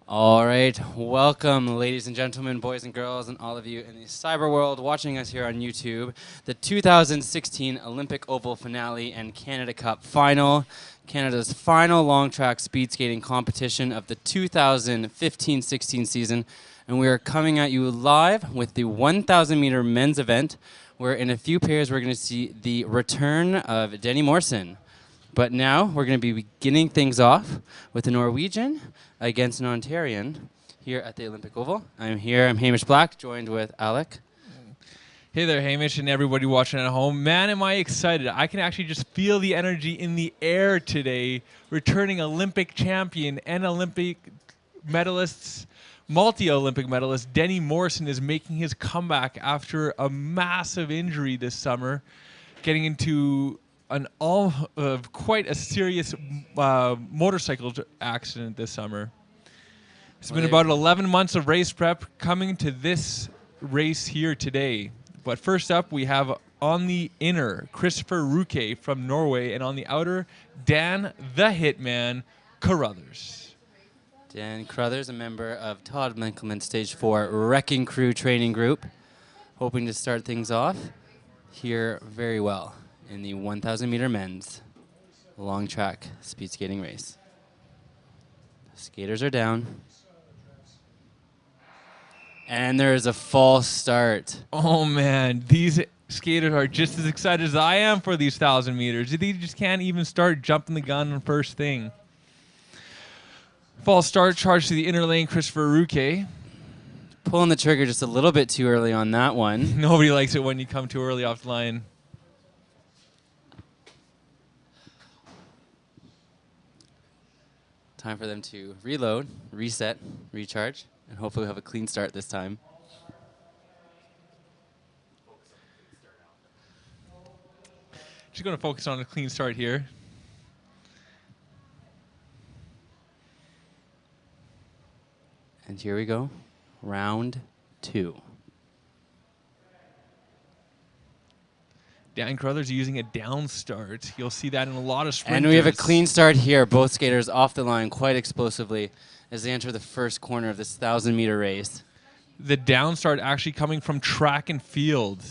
All right, welcome, ladies and gentlemen, boys and girls, and all of you in the cyber world watching us here on YouTube. The 2016 Olympic Oval Finale and Canada Cup Final, Canada's final long track speed skating competition of the 2015-16 season. And we are coming at you live with the 1,000 meter men's event, where in a few pairs we're going to see the return of Denny Morrison. But now we're going to be beginning things off with a Norwegian against an Ontarian here at the Olympic Oval. I'm Hamish Black, joined with Alec. Hey there, Hamish, and everybody watching at home. Man, am I excited. I can actually just feel the energy in the air today. Returning Olympic champion and Olympic medalists, multi-Olympic medalist, Denny Morrison is making his comeback after a massive injury this summer, getting into quite a serious motorcycle accident this summer. It's been about 11 months of race prep coming to this race here today. But first up, we have on the inner, Christopher Ruke from Norway, and on the outer, Dan the Hitman Carruthers. Dan Carruthers, a member of Todd Menkelman's Stage 4 Wrecking Crew training group, hoping to start things off here very well in the 1,000 meter men's long track speed skating race. The skaters are down. And there is a false start. Oh man, these skaters are just as excited as I am for these 1,000 meters. They just can't even start jumping the gun on first thing. False start, charge to the inner lane, Christopher Ruke. Pulling the trigger just a little bit too early on that one. Nobody likes it when you come too early off the line. Time for them to reload, reset, recharge, and hopefully we'll have a clean start this time. Just going to focus on a clean start here. And here we go, round 2. Dan Carruthers using a down start. You'll see that in a lot of sprinters. And we have a clean start here. Both skaters off the line quite explosively as they enter the first corner of this 1,000 meter race. The down start actually coming from track and field.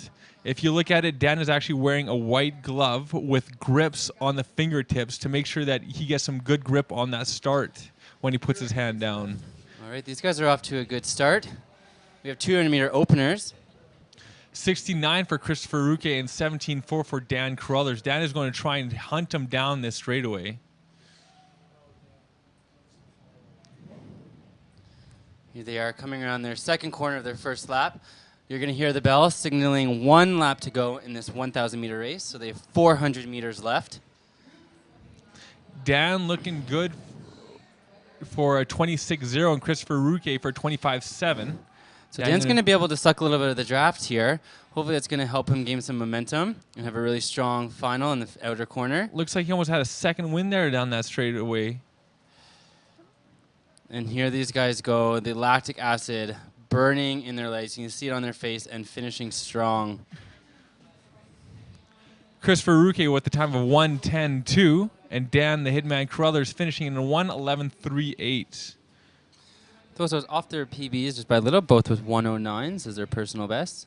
If you look at it, Dan is actually wearing a white glove with grips on the fingertips to make sure that he gets some good grip on that start when he puts his hand down. All right, these guys are off to a good start. We have 200 meter openers. 69 for Christopher Ruke and 17.4 for Dan Carruthers. Dan is going to try and hunt him down this straightaway. Here they are coming around their second corner of their first lap. You're going to hear the bell signaling 1 lap to go in this 1,000 meter race. So they have 400 meters left. Dan looking good for a 26.0 and Christopher Ruke for 25.7. So Dan's going to be able to suck a little bit of the draft here. Hopefully that's going to help him gain some momentum and have a really strong final in the outer corner. Looks like he almost had a second win there down that straightaway. And here these guys go, the lactic acid burning in their legs. You can see it on their face and finishing strong. Christopher Ruke with the time of 1:10.2 and Dan the Hitman Carruthers finishing in a 1:11.38. Those are off their PBs just by a little, both with 109s as their personal best.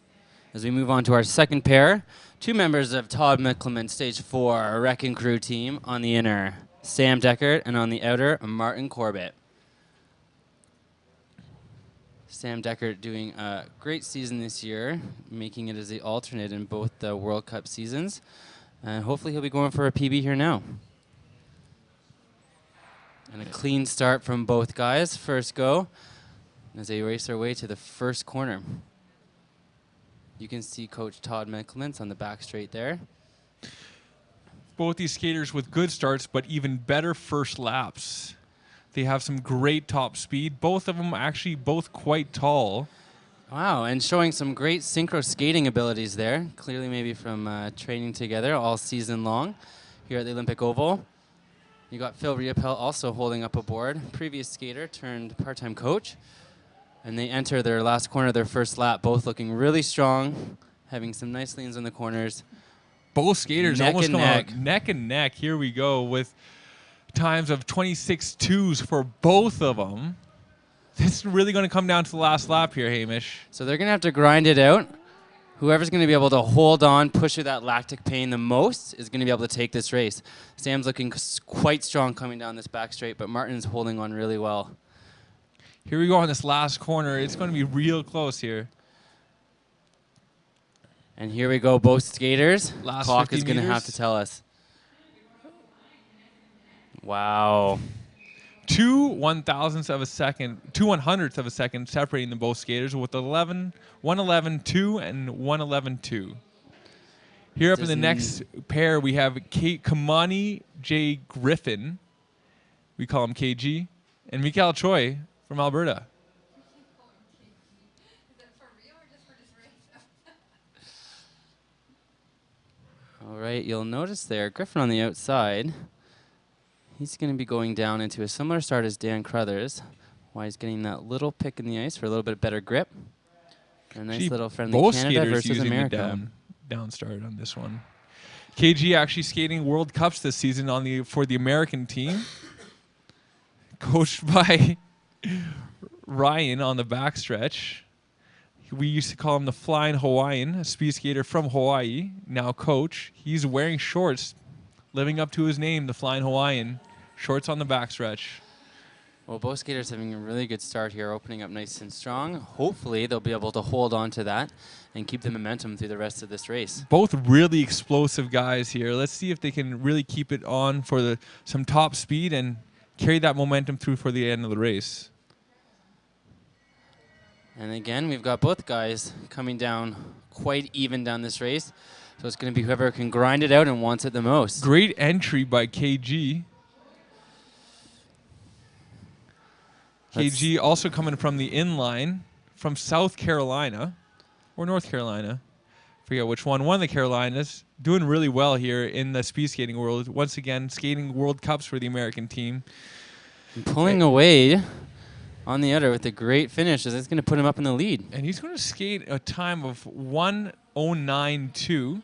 As we move on to our second pair, 2 members of Todd McClement's Stage 4 Wrecking Crew team on the inner, Sam Deckert, and on the outer, Martin Corbett. Sam Deckert doing a great season this year, making it as the alternate in both the World Cup seasons. And hopefully he'll be going for a PB here now. And a clean start from both guys. First go as they race their way to the first corner. You can see Coach Todd McClements on the back straight there. Both these skaters with good starts, but even better first laps. They have some great top speed. Both of them actually both quite tall. Wow, and showing some great synchro skating abilities there. Clearly maybe from training together all season long here at the Olympic Oval. You got Phil Riopel also holding up a board, previous skater turned part-time coach. And they enter their last corner of their first lap, both looking really strong, having some nice leans in the corners. Both skaters Neck almost and come neck. out neck and neck. Here we go with times of 26.2s for both of them. This is really going to come down to the last lap here, Hamish. So they're going to have to grind it out. Whoever's going to be able to hold on, push through that lactic pain the most is going to be able to take this race. Sam's looking quite strong coming down this back straight, but Martin's holding on really well. Here we go on this last corner. It's going to be real close here. And here we go, both skaters. Last Clock 50 is going to have meters. to tell us. Wow. 2/1000ths of a second, 2/100ths of a second separating the both skaters with 1:11.2 and 1:11.2. Here up in the next pair, we have Kamani J. Griffin. We call him KG. And Mikael Choi from Alberta. All right, you'll notice there, Griffin on the outside. He's going to be going down into a similar start as Dan Crothers. Why he's getting that little pick in the ice for a little bit better grip. A nice little friendly both Canada skaters versus using America. the down start on this one. KG actually skating World Cups this season for the American team. Coached by Ryan on the backstretch. We used to call him the Flying Hawaiian, a speed skater from Hawaii, now coach. He's wearing shorts, living up to his name, the Flying Hawaiian. Shorts on the backstretch. Well, both skaters having a really good start here, opening up nice and strong. Hopefully, they'll be able to hold on to that and keep the momentum through the rest of this race. Both really explosive guys here. Let's see if they can really keep it on for some top speed and carry that momentum through for the end of the race. And again, we've got both guys coming down quite even down this race. So it's going to be whoever can grind it out and wants it the most. Great entry by KG. KG also coming from the inline from South Carolina or North Carolina. Forget which one. One of the Carolinas. Doing really well here in the speed skating world. Once again, skating World Cups for the American team. And pulling away on the other with a great finish as it's going to put him up in the lead. And he's going to skate a time of 1:09.2.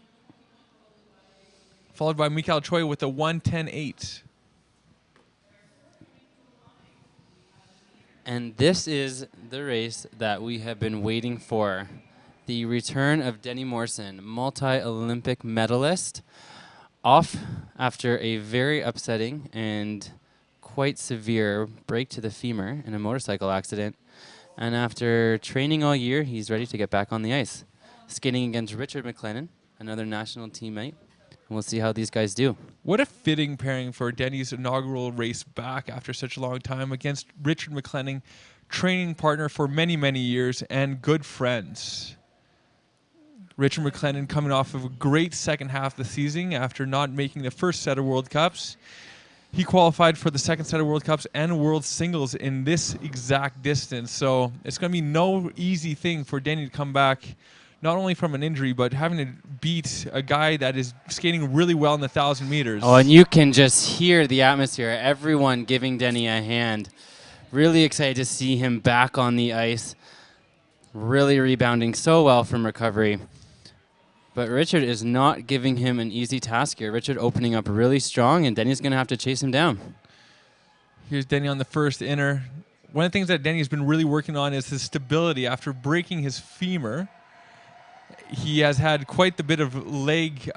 Followed by Mikael Choi with a 1:10.8. And this is the race that we have been waiting for. The return of Denny Morrison, multi-Olympic medalist, off after a very upsetting and quite severe break to the femur in a motorcycle accident. And after training all year, he's ready to get back on the ice. Skating against Richard McLennan, another national teammate. And we'll see how these guys do. What a fitting pairing for Denny's inaugural race back after such a long time against Richard McLennan, training partner for many, many years and good friends. Richard McLennan coming off of a great second half of the season after not making the first set of World Cups. He qualified for the second set of World Cups and World Singles in this exact distance. So it's going to be no easy thing for Denny to come back, not only from an injury, but having to beat a guy that is skating really well in the 1,000 meters. Oh, and you can just hear the atmosphere. Everyone giving Denny a hand. Really excited to see him back on the ice. Really rebounding so well from recovery. But Richard is not giving him an easy task here. Richard opening up really strong, and Denny's going to have to chase him down. Here's Denny on the first inner. One of the things that Denny's been really working on is his stability. After breaking his femur, he has had quite a bit of leg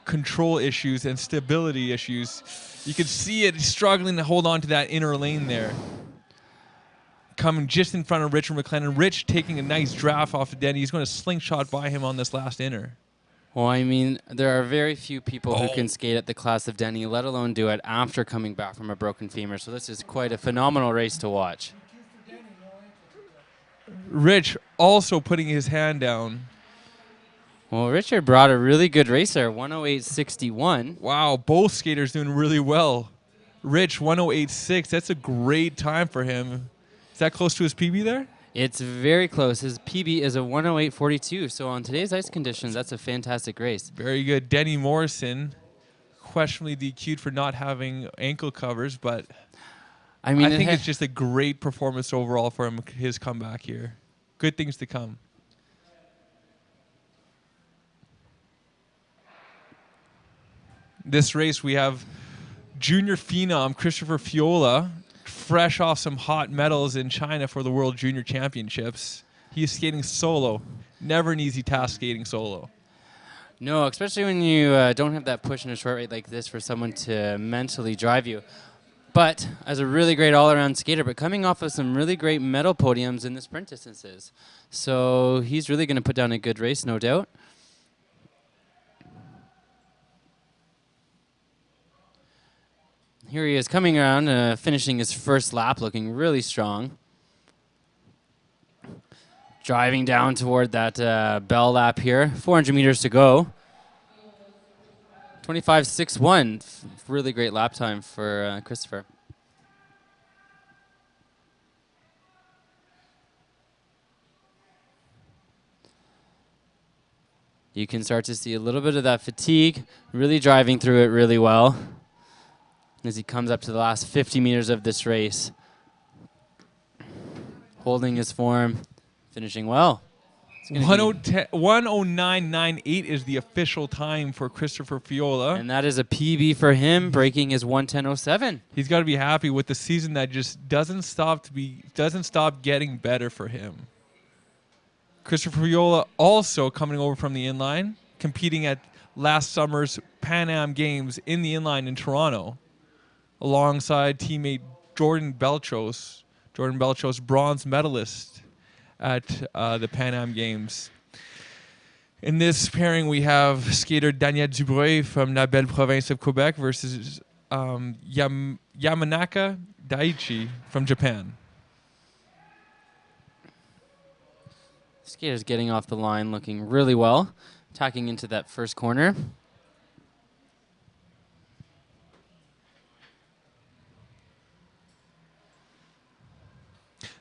control issues and stability issues. You can see it struggling to hold on to that inner lane there. Coming just in front of Richard McLennan. Rich taking a nice draft off of Denny. He's going to slingshot by him on this last inner. Well, I mean, there are very few people who can skate at the class of Denny, let alone do it after coming back from a broken femur. So this is quite a phenomenal race to watch. Rich also putting his hand down. Well, Richard brought a really good race there, 108.61. Wow, both skaters doing really well. Rich, 108.6. That's a great time for him. Is that close to his PB there? It's very close. His PB is a 108.42. So on today's ice conditions, that's a fantastic race. Very good. Denny Morrison, questionably DQ'd for not having ankle covers, but I think it's just a great performance overall for him, his comeback here. Good things to come. This race, we have junior phenom Christopher Fiola fresh off some hot medals in China for the World Junior Championships. He's skating solo. Never an easy task skating solo. No, especially when you don't have that push in a short rate like this for someone to mentally drive you. But as a really great all-around skater, but coming off of some really great medal podiums in the sprint distances. So he's really going to put down a good race, no doubt. Here he is coming around, finishing his first lap, looking really strong. Driving down toward that bell lap here. 400 meters to go. 25.61. Really great lap time for Christopher. You can start to see a little bit of that fatigue, really driving through it really well as he comes up to the last 50 meters of this race. Holding his form, finishing well. 109.98 is the official time for Christopher Fiola. And that is a PB for him, breaking his 110.07. He's got to be happy with the season that just doesn't stop getting better for him. Christopher Fiola also coming over from the inline, competing at last summer's Pan Am Games in the inline in Toronto, alongside teammate Jordan Belchos, bronze medalist at the Pan Am Games. In this pairing, we have skater Daniel Dubreuil from La Belle Province of Quebec versus Yamanaka Daichi from Japan. Skater's getting off the line looking really well, tacking into that first corner.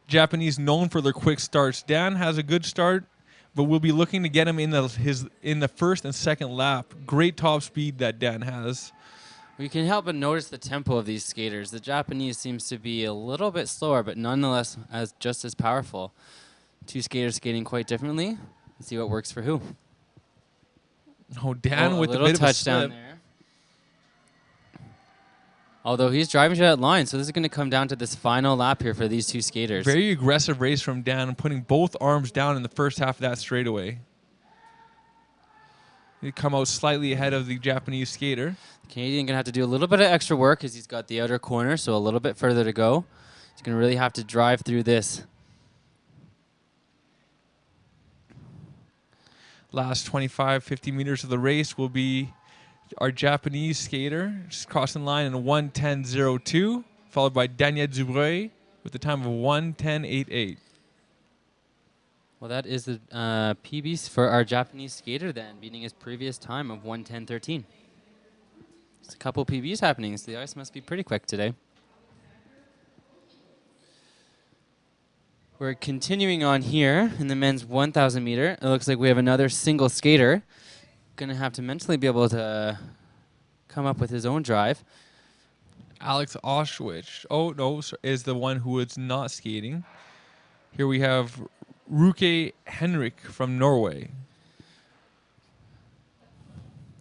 Japanese known for their quick starts. Dan has a good start, but we'll be looking to get him in the first and second lap. Great top speed that Dan has. We can help but notice the tempo of these skaters. The Japanese seems to be a little bit slower, but nonetheless just as powerful. Two skaters skating quite differently. Let's see what works for who. Oh, Dan with a bit of a slip. There. Although he's driving to that line, so this is going to come down to this final lap here for these two skaters. Very aggressive race from Dan, putting both arms down in the first half of that straightaway. He come out slightly ahead of the Japanese skater. The Canadian going to have to do a little bit of extra work as he's got the outer corner, so a little bit further to go. He's going to really have to drive through this. Last 25, 50 meters of the race will be our Japanese skater just crossing the line in 1:10.02, followed by Daniel Dubreuil with the time of 1:10.88. Well, that is the PB for our Japanese skater then, beating his previous time of 1:10.13. There's a couple PBs happening, so the ice must be pretty quick today. We're continuing on here in the men's 1,000 meter. It looks like we have another single skater. Going to have to mentally be able to come up with his own drive. Alex Oshwich, is the one who is not skating. Here we have Ruke Henrik from Norway.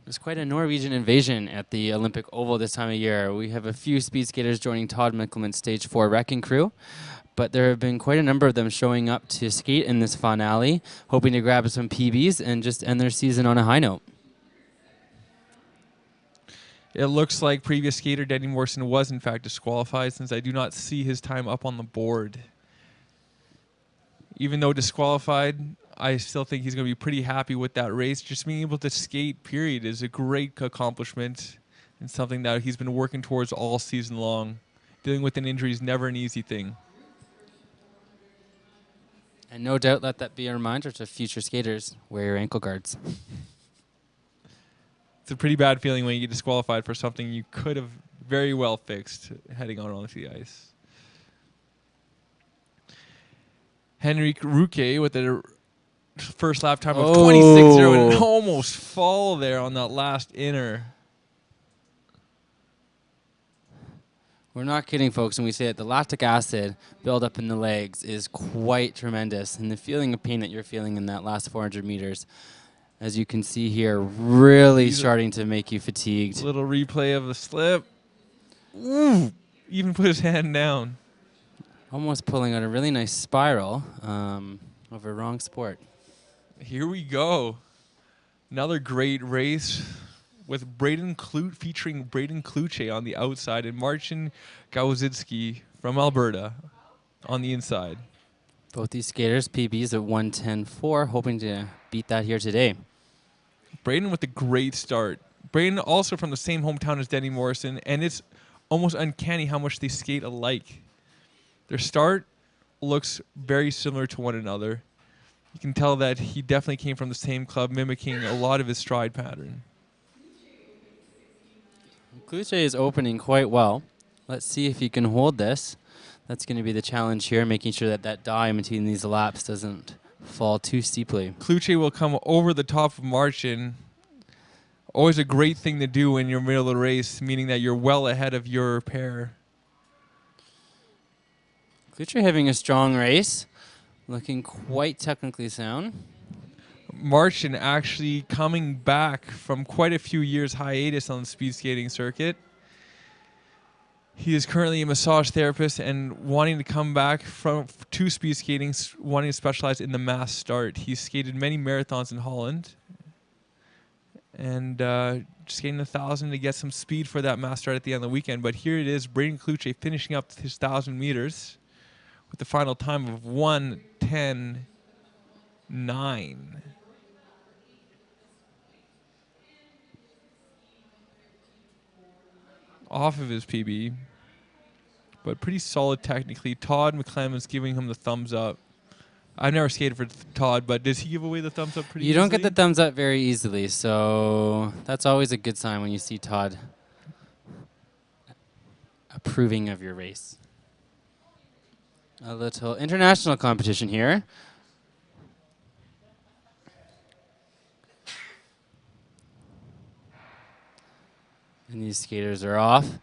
There's quite a Norwegian invasion at the Olympic Oval this time of year. We have a few speed skaters joining Todd Mickelman's Stage 4 wrecking crew, but there have been quite a number of them showing up to skate in this finale, hoping to grab some PBs and just end their season on a high note. It looks like previous skater Denny Morrison was in fact disqualified, since I do not see his time up on the board. Even though disqualified, I still think he's going to be pretty happy with that race. Just being able to skate, period, is a great accomplishment and something that he's been working towards all season long. Dealing with an injury is never an easy thing. And no doubt let that be a reminder to future skaters, wear your ankle guards. It's a pretty bad feeling when you get disqualified for something you could have very well fixed heading out onto the ice. Henrik Ruke with a first lap time of 26.0 and almost fall there on that last inner. We're not kidding, folks, when we say that the lactic acid buildup in the legs is quite tremendous, and the feeling of pain that you're feeling in that last 400 meters, as you can see here, really starting to make you fatigued. Little replay of the slip. Ooh, even put his hand down. Almost pulling out a really nice spiral over wrong sport. Here we go. Another great race with featuring Braden Kluche on the outside and Marcin Gawzycki from Alberta on the inside. Both these skaters, PBs at 1:10.4, hoping to beat that here today. Braden with a great start. Braden also from the same hometown as Denny Morrison, and it's almost uncanny how much they skate alike. Their start looks very similar to one another. You can tell that he definitely came from the same club, mimicking a lot of his stride pattern. Kluche is opening quite well. Let's see if he can hold this. That's going to be the challenge here, making sure that that die in between these laps doesn't fall too steeply. Kluche will come over the top of Marcin. Always a great thing to do in your middle of the race, meaning that you're well ahead of your pair. Kluche having a strong race, looking quite technically sound. Marcin actually coming back from quite a few years hiatus on the speed skating circuit. He is currently a massage therapist and wanting to come back to speed skating, wanting to specialize in the mass start. He's skated many marathons in Holland and just skating 1,000 to get some speed for that mass start at the end of the weekend. But here it is, Braden Kluche finishing up his 1,000 meters with the final time of 1:10.9. Off of his PB, but pretty solid technically. Todd McClemon's giving him the thumbs up. I've never skated for Todd, but does he give away the thumbs up pretty easily? You don't get the thumbs up very easily, so that's always a good sign when you see Todd approving of your race. A little international competition here. And these skaters are off.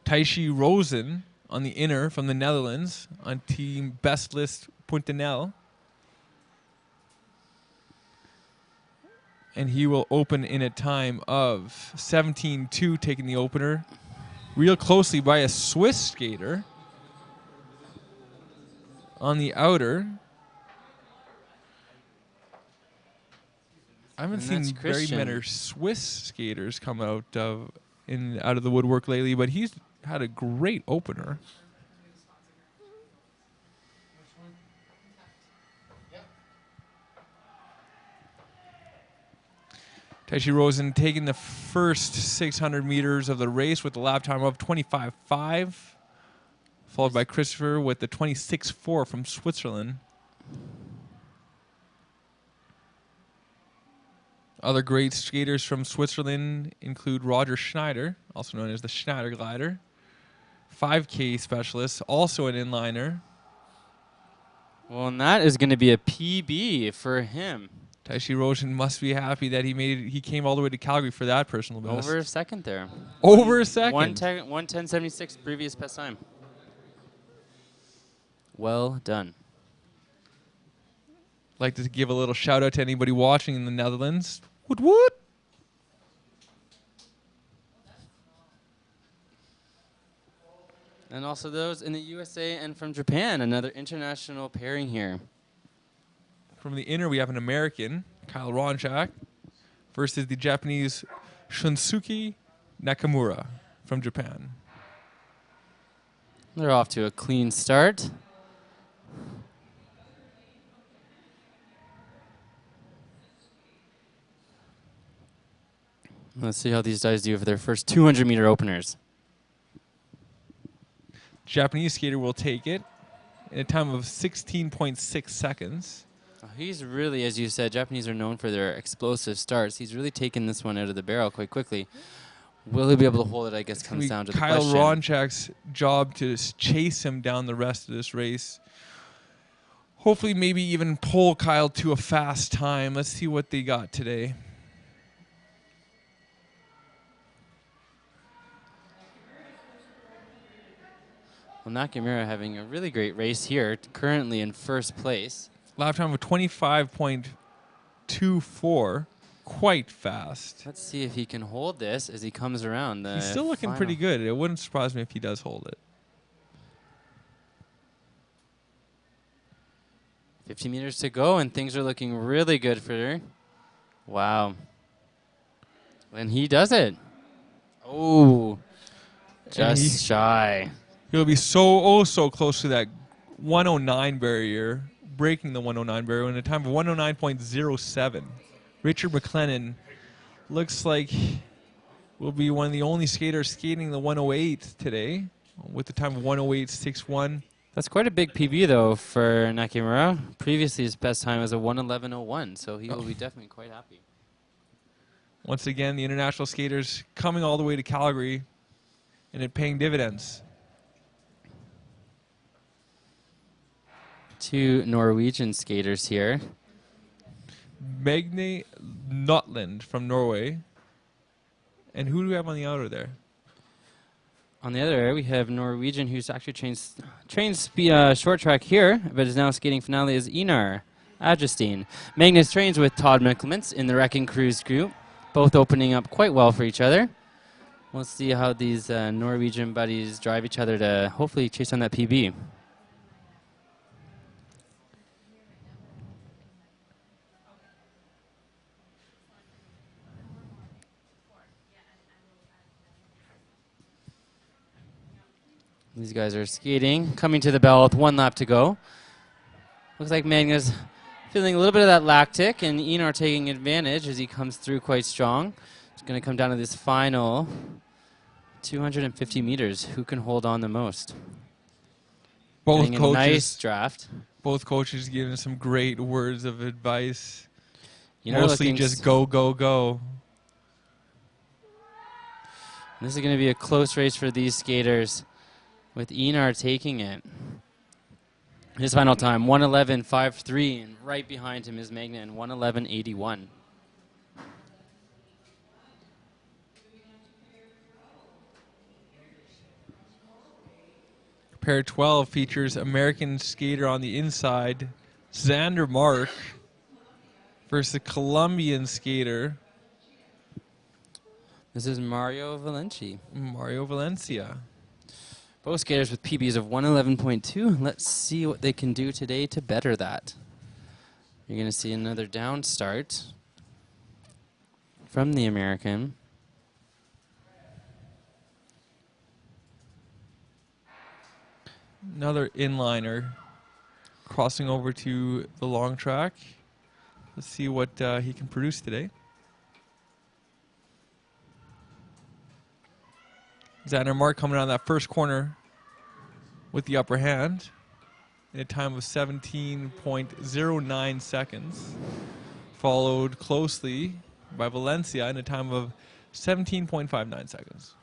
Taishi Rosen on the inner from the Netherlands on Team Bestlist.nl. And he will open in a time of 17.2, taking the opener. Real closely by a Swiss skater on the outer. I haven't seen very many Swiss skaters come out of the woodwork lately, but he's had a great opener. Taishi Rosen taking the first 600 meters of the race with the lap time of 25.5, followed by Christopher with the 26.4 from Switzerland. Other great skaters from Switzerland include Roger Schneider, also known as the Schneider Glider, 5K specialist, also an inliner. Well, and that is going to be a PB for him. Taishi Rosen must be happy that he came all the way to Calgary for that personal best. Over a second there. Over a second. 1:10.76 previous best time. Well done. Like to give a little shout out to anybody watching in the Netherlands. Woot. And also those in the USA and from Japan, another international pairing here. From the inner, we have an American, Kyle Ronchak, versus the Japanese Shunsuke Nakamura from Japan. They're off to a clean start. Let's see how these guys do for their first 200-meter openers. Japanese skater will take it in a time of 16.6 seconds. He's really, as you said, Japanese are known for their explosive starts. He's really taken this one out of the barrel quite quickly. Will he be able to hold it, I guess, comes down to the question. Kyle Ronchak's job to chase him down the rest of this race. Hopefully maybe even pull Kyle to a fast time. Let's see what they got today. Well, Nakamura having a really great race here, currently in first place. Lap time of 25.24. quite fast. Let's see if he can hold this as he comes around. He's still looking pretty good. It wouldn't surprise me if he does hold it. 50 meters to go, and things are looking really good for her. Wow. And he does it. Oh, just shy. He'll be so close to that 109 barrier, breaking the 109 barrier in a time of 109.07. Richard McLennan looks like will be one of the only skaters skating the 108 today with the time of 108.61. That's quite a big PB, though, for Nakamura. Previously, his best time was a 111.01, so he will be definitely quite happy. Once again, the international skaters coming all the way to Calgary, and it paying dividends. 2 Norwegian skaters here. Magne Notland from Norway. And who do we have on the outer there? On the other, we have Norwegian, who's actually trains short track here, but is now skating finale as Einar Ajestein. Magnus trains with Todd Mickelmans in the Wrecking Crews group, both opening up quite well for each other. We'll see how these Norwegian buddies drive each other to hopefully chase on that PB. These guys are skating, coming to the bell with 1 lap to go. Looks like Magnus feeling a little bit of that lactic, and Einar taking advantage as he comes through quite strong. It's going to come down to this final 250 meters. Who can hold on the most? Both Getting coaches. a nice draft. Both coaches giving some great words of advice. Einar Mostly just go, go, go. This is going to be a close race for these skaters, with Einar taking it. His final time, 111.53, and right behind him is Magna in 111.81. Pair 12 features American skater on the inside, Xander Mark, versus the Colombian skater, This is Mario Valenci. Mario Valencia. Both skaters with PBs of 111.2. Let's see what they can do today to better that. You're going to see another down start from the American. Another inliner crossing over to the long track. Let's see what he can produce today. Xander Mark coming on that first corner with the upper hand in a time of 17.09 seconds. Followed closely by Valencia in a time of 17.59 seconds.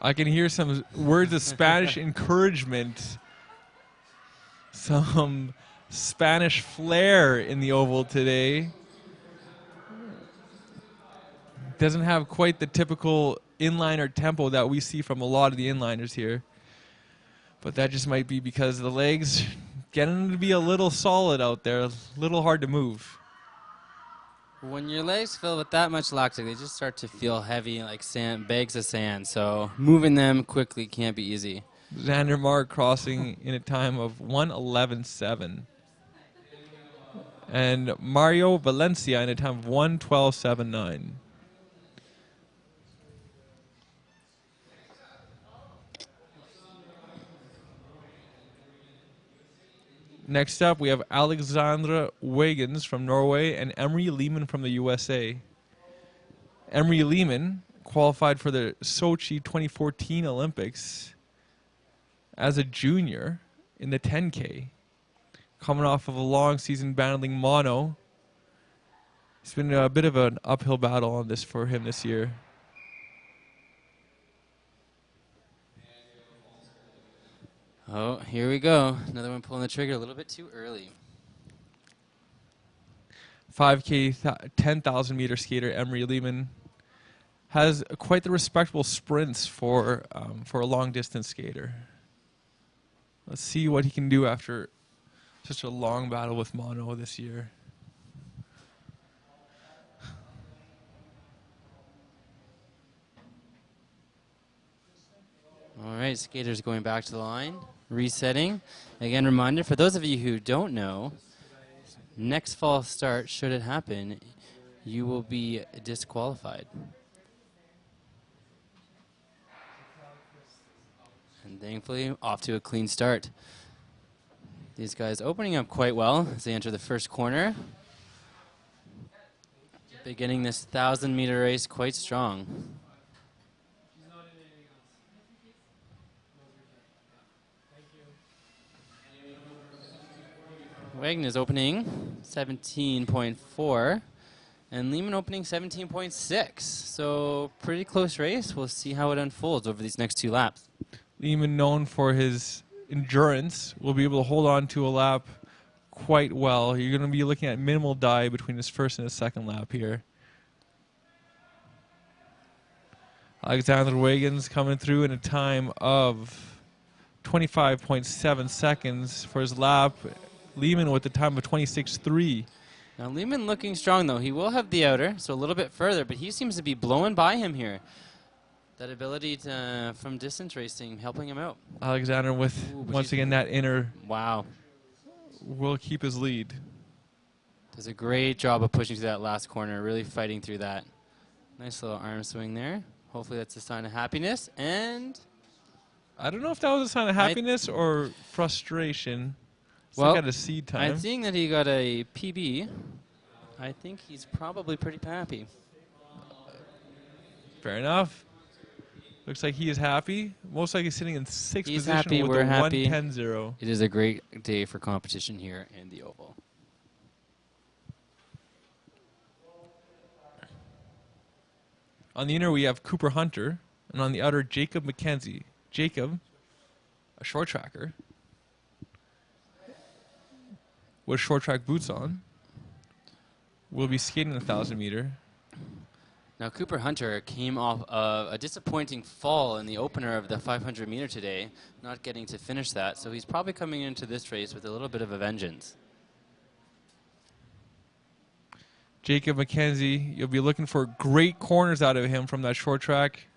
I can hear some words of Spanish encouragement, some Spanish flair in the oval today. Doesn't have quite the typical inliner tempo that we see from a lot of the inliners here. But that just might be because the legs getting to be a little solid out there, a little hard to move. When your legs fill with that much lactic, they just start to feel heavy like sand, bags of sand. So moving them quickly can't be easy. Xander Mark crossing in a time of 1:11.7. And Mario Valencia in a time of 1:12.79. Next up, we have Alexandra Wiggins from Norway and Emery Lehman from the USA. Emery Lehman qualified for the Sochi 2014 Olympics as a junior in the 10K. Coming off of a long season battling mono. It's been a bit of an uphill battle on this for him this year. Oh, here we go. Another one pulling the trigger a little bit too early. 5K, 10,000 meter skater Emery Lehman has quite the respectable sprints for a long distance skater. Let's see what he can do after such a long battle with mono this year. All right, skaters going back to the line, resetting. Again, reminder for those of you who don't know, next fall start, should it happen, you will be disqualified. And thankfully, off to a clean start. These guys opening up quite well as they enter the first corner. Beginning this 1,000-meter race quite strong. Wagon is opening 17.4, and Lehman opening 17.6. So pretty close race. We'll see how it unfolds over these next 2 laps. Lehman, known for his endurance, will be able to hold on to a lap quite well. You're going to be looking at minimal die between his first and his second lap here. Alexander Wiggins coming through in a time of 25.7 seconds for his lap. Lehman with the time of 26.3. Now Lehman looking strong though. He will have the outer, so a little bit further, but he seems to be blowing by him here. That ability to, from distance racing helping him out. Alexander with, once again, that inner. Wow. Will keep his lead. Does a great job of pushing through that last corner, really fighting through that. Nice little arm swing there. Hopefully that's a sign of happiness. And I don't know if that was a sign of happiness or frustration. Well, got a seed time. I'm seeing that he got a PB. I think he's probably pretty happy. Fair enough. Looks like he is happy. Most likely sitting in 6th position happy, with we're a happy. 1:10.0. It is a great day for competition here in the Oval. On the inner, we have Cooper Hunter, and on the outer, Jacob McKenzie. Jacob, a short tracker, with short track boots on, will be skating the 1,000-meter. Now, Cooper Hunter came off of a disappointing fall in the opener of the 500-meter today, not getting to finish that, so he's probably coming into this race with a little bit of a vengeance. Jacob McKenzie, you'll be looking for great corners out of him from that short track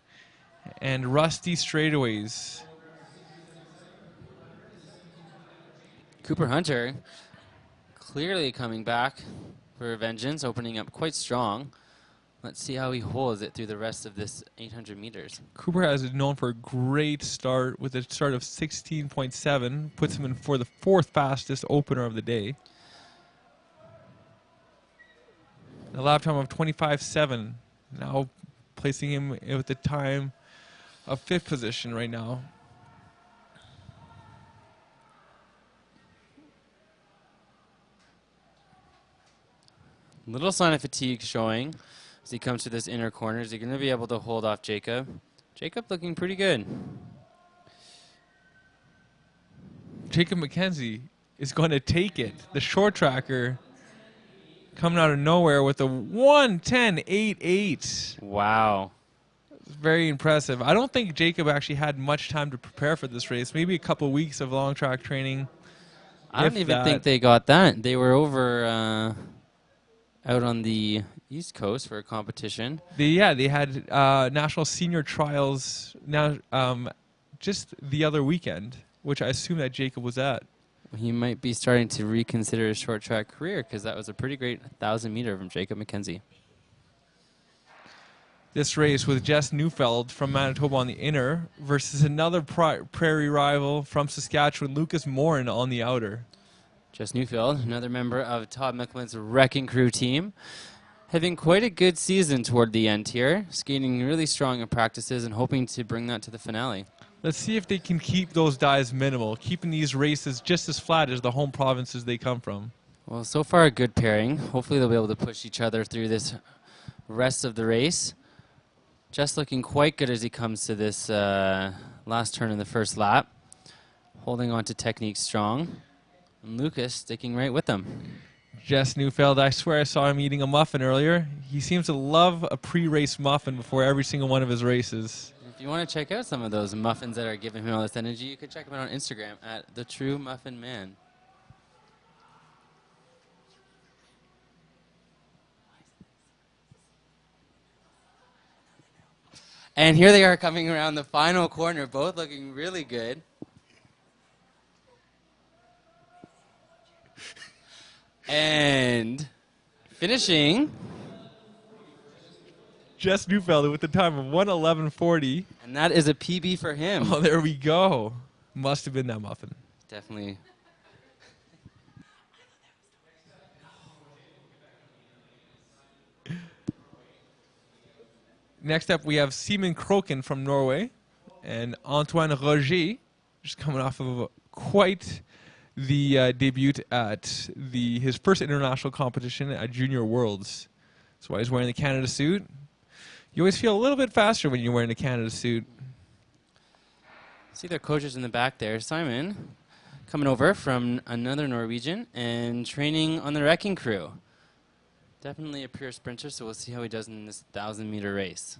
and rusty straightaways. Cooper Hunter clearly coming back for vengeance, opening up quite strong. Let's see how he holds it through the rest of this 800 meters. Cooper has known for a great start with a start of 16.7, puts him in for the 4th fastest opener of the day. A lap time of 25.7, now placing him with the time of 5th position right now. Little sign of fatigue showing as he comes to this inner corner. Is he going to be able to hold off Jacob? Jacob looking pretty good. Jacob McKenzie is going to take it. The short tracker coming out of nowhere with a 1:10.88. Wow. Very impressive. I don't think Jacob actually had much time to prepare for this race. Maybe a couple of weeks of long track training. I don't even think they got that. They were over out on the East Coast for a competition. They had national senior trials now just the other weekend, which I assume that Jacob was at. He might be starting to reconsider his short track career because that was a pretty great 1,000-meter from Jacob McKenzie. This race with Jess Neufeld from Manitoba on the inner versus another prairie rival from Saskatchewan, Lucas Morin on the outer. Jess Neufeld, another member of Todd Mickelman's Wrecking Crew team, having quite a good season toward the end here, skating really strong in practices and hoping to bring that to the finale. Let's see if they can keep those dies minimal, keeping these races just as flat as the home provinces they come from. Well, so far a good pairing. Hopefully they'll be able to push each other through this rest of the race. Just looking quite good as he comes to this last turn in the first lap. Holding on to technique strong. And Lucas sticking right with them. Jess Neufeld, I swear I saw him eating a muffin earlier. He seems to love a pre-race muffin before every single one of his races. If you want to check out some of those muffins that are giving him all this energy, you can check him out on Instagram at The True Muffin Man. And here they are coming around the final corner, both looking really good. And finishing. Jess Neufeld with the time of 1:11:40. And that is a PB for him. Oh, there we go. Must have been that muffin. Definitely. Next up, we have Simen Kroken from Norway and Antoine Roger, just coming off of quite the debut at his first international competition at Junior Worlds. That's why he's wearing the Canada suit. You always feel a little bit faster when you're wearing a Canada suit. See their coaches in the back there. Simon coming over from another Norwegian and training on the wrecking crew. Definitely a pure sprinter, so we'll see how he does in this 1,000-meter race.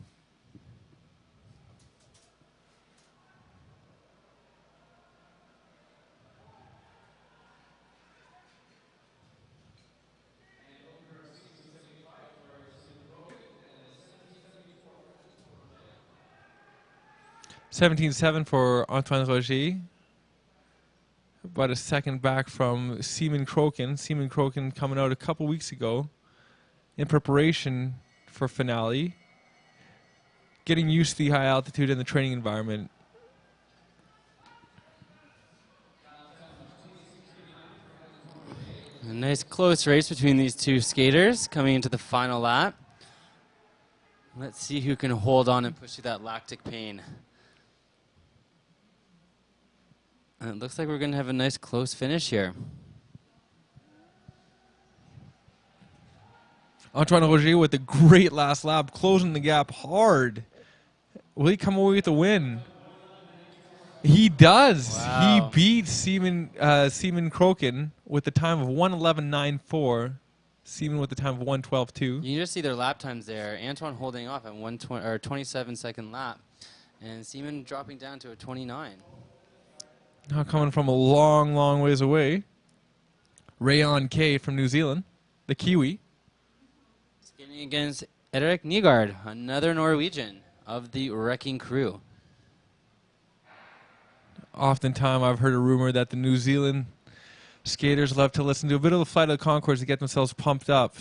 (17.7) for Antoine Roger. About a second back from Simen Kroken. Simen Kroken coming out a couple weeks ago in preparation for finale. Getting used to the high altitude and the training environment. A nice close race between these two skaters coming into the final lap. Let's see who can hold on and push through that lactic pain. And it looks like we're going to have a nice close finish here. Antoine Roger with a great last lap, closing the gap hard. Will he come away with the win? He does. Wow. He beats Simen Kroken with the time of 1:11.94. Simen with the time of 1:12.2. You can just see their lap times there. Antoine holding off at 27-second lap, and Seaman dropping down to a 29. Now coming from a long, long ways away, Rayon K from New Zealand, the Kiwi. Skating against Erik Nygaard, another Norwegian of the wrecking crew. Oftentimes I've heard a rumor that the New Zealand skaters love to listen to a bit of the Flight of the Conchords to get themselves pumped up.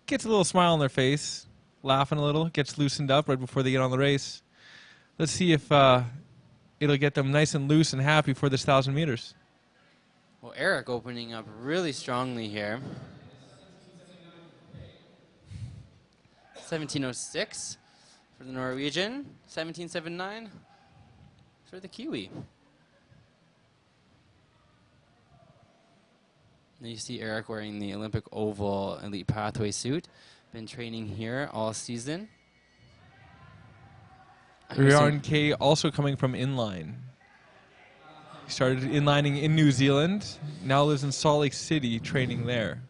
Gets a little smile on their face, laughing a little, gets loosened up right before they get on the race. Let's see if it'll get them nice and loose and happy for this 1,000 meters. Well, Erik opening up really strongly here. 17:06 for the Norwegian, 17:79 for the Kiwi. Now you see Erik wearing the Olympic Oval Elite Pathway suit. Been training here all season. Rayon K also coming from inline. He started inlining in New Zealand, now lives in Salt Lake City training there.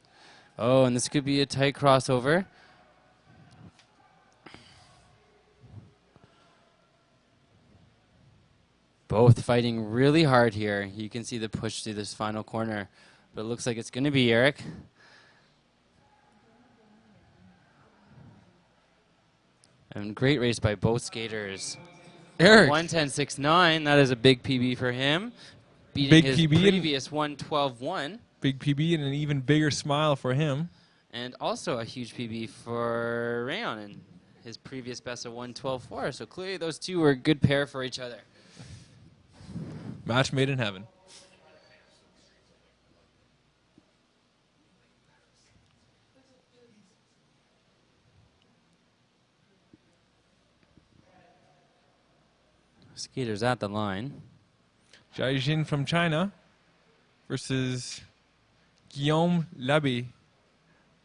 Oh, and this could be a tight crossover. Both fighting really hard here. You can see the push through this final corner, but it looks like it's going to be Erik. And great race by both skaters. Erik. 1:10.69. That is a big PB for him. Beating Big his PB previous 1:12.1. Big PB and an even bigger smile for him. And also a huge PB for Rayon and his previous best of 1:12.4. So clearly those two were a good pair for each other. Match made in heaven. Skaters at the line. Jai Jin from China versus Guillaume Labbe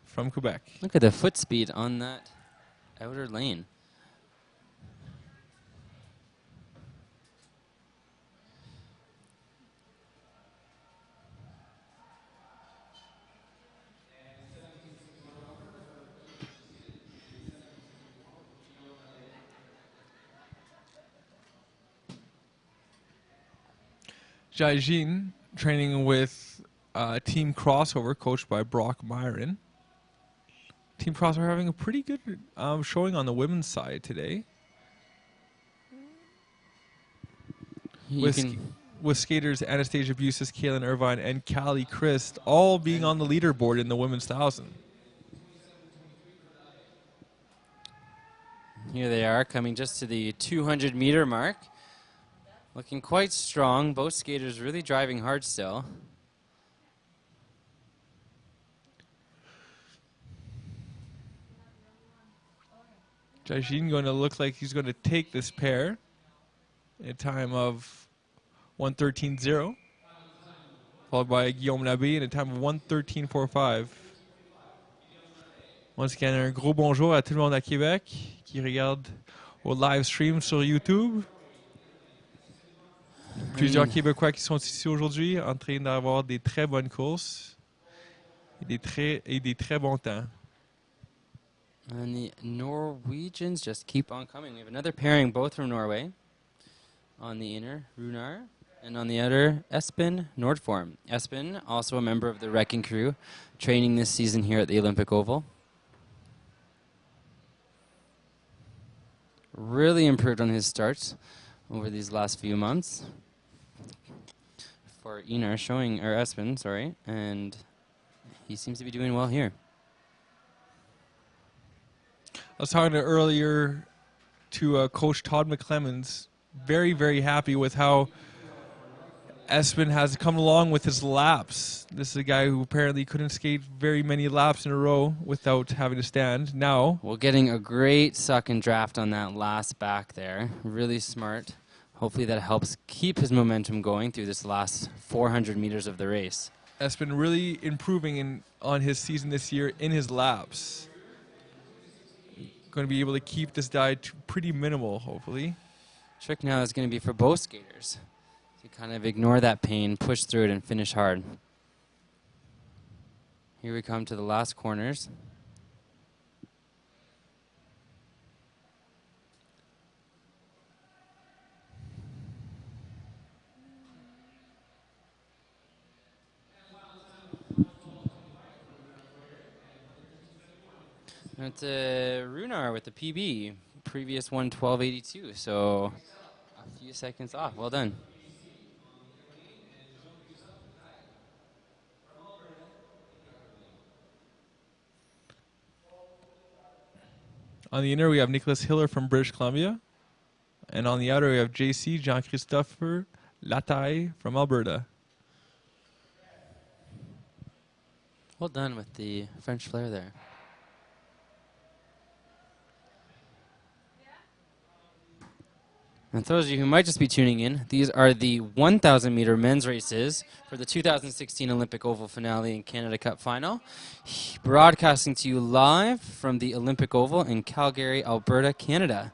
from Quebec. Look at the foot speed on that outer lane. Jaijin training with Team Crossover, coached by Brock Myron. Team Crossover having a pretty good showing on the women's side today. With skaters Anastasia Busis, Kaylin Irvine, and Callie Christ all being on the leaderboard in the women's 1,000. Here they are, coming just to the 200-meter mark. Looking quite strong. Both skaters really driving hard still. Jaijin going to look like he's going to take this pair at a time of 1:13.0, followed by Guillaume Labé in a time of 1:13.45. Once again, un gros bonjour à tout le monde à Québec qui regarde au live stream sur YouTube. Plusieurs Québécois qui sont ici aujourd'hui en train d'avoir des très bonnes courses et des très bons temps. And the Norwegians just keep on coming. We have another pairing, both from Norway. On the inner, Runar, and on the outer, Espen Nordform. Espen, also a member of the Wrecking Crew, training this season here at the Olympic Oval. Really improved on his starts over these last few months. For Einar showing, or Espen, sorry, and he seems to be doing well here. I was talking earlier to Coach Todd McClemens. Very, very happy with how Espen has come along with his laps. This is a guy who apparently couldn't skate very many laps in a row without having to stand. Now, well, getting a great suck and draft on that last back there. Really smart. Hopefully that helps keep his momentum going through this last 400 meters of the race. Espen really improving on his season this year in his laps. Going to be able to keep this diet pretty minimal, hopefully. Trick now is going to be for both skaters to kind of ignore that pain, push through it, and finish hard. Here we come to the last corners. And it's Runar with the PB, previous one 12.82, so a few seconds off. Well done. On the inner, we have Nicholas Hiller from British Columbia. And on the outer, we have JC Jean-Christophe Lataille from Alberta. Well done with the French flair there. And for those of you who might just be tuning in, these are the 1,000-meter men's races for the 2016 Olympic Oval finale and Canada Cup final. Broadcasting to you live from the Olympic Oval in Calgary, Alberta, Canada.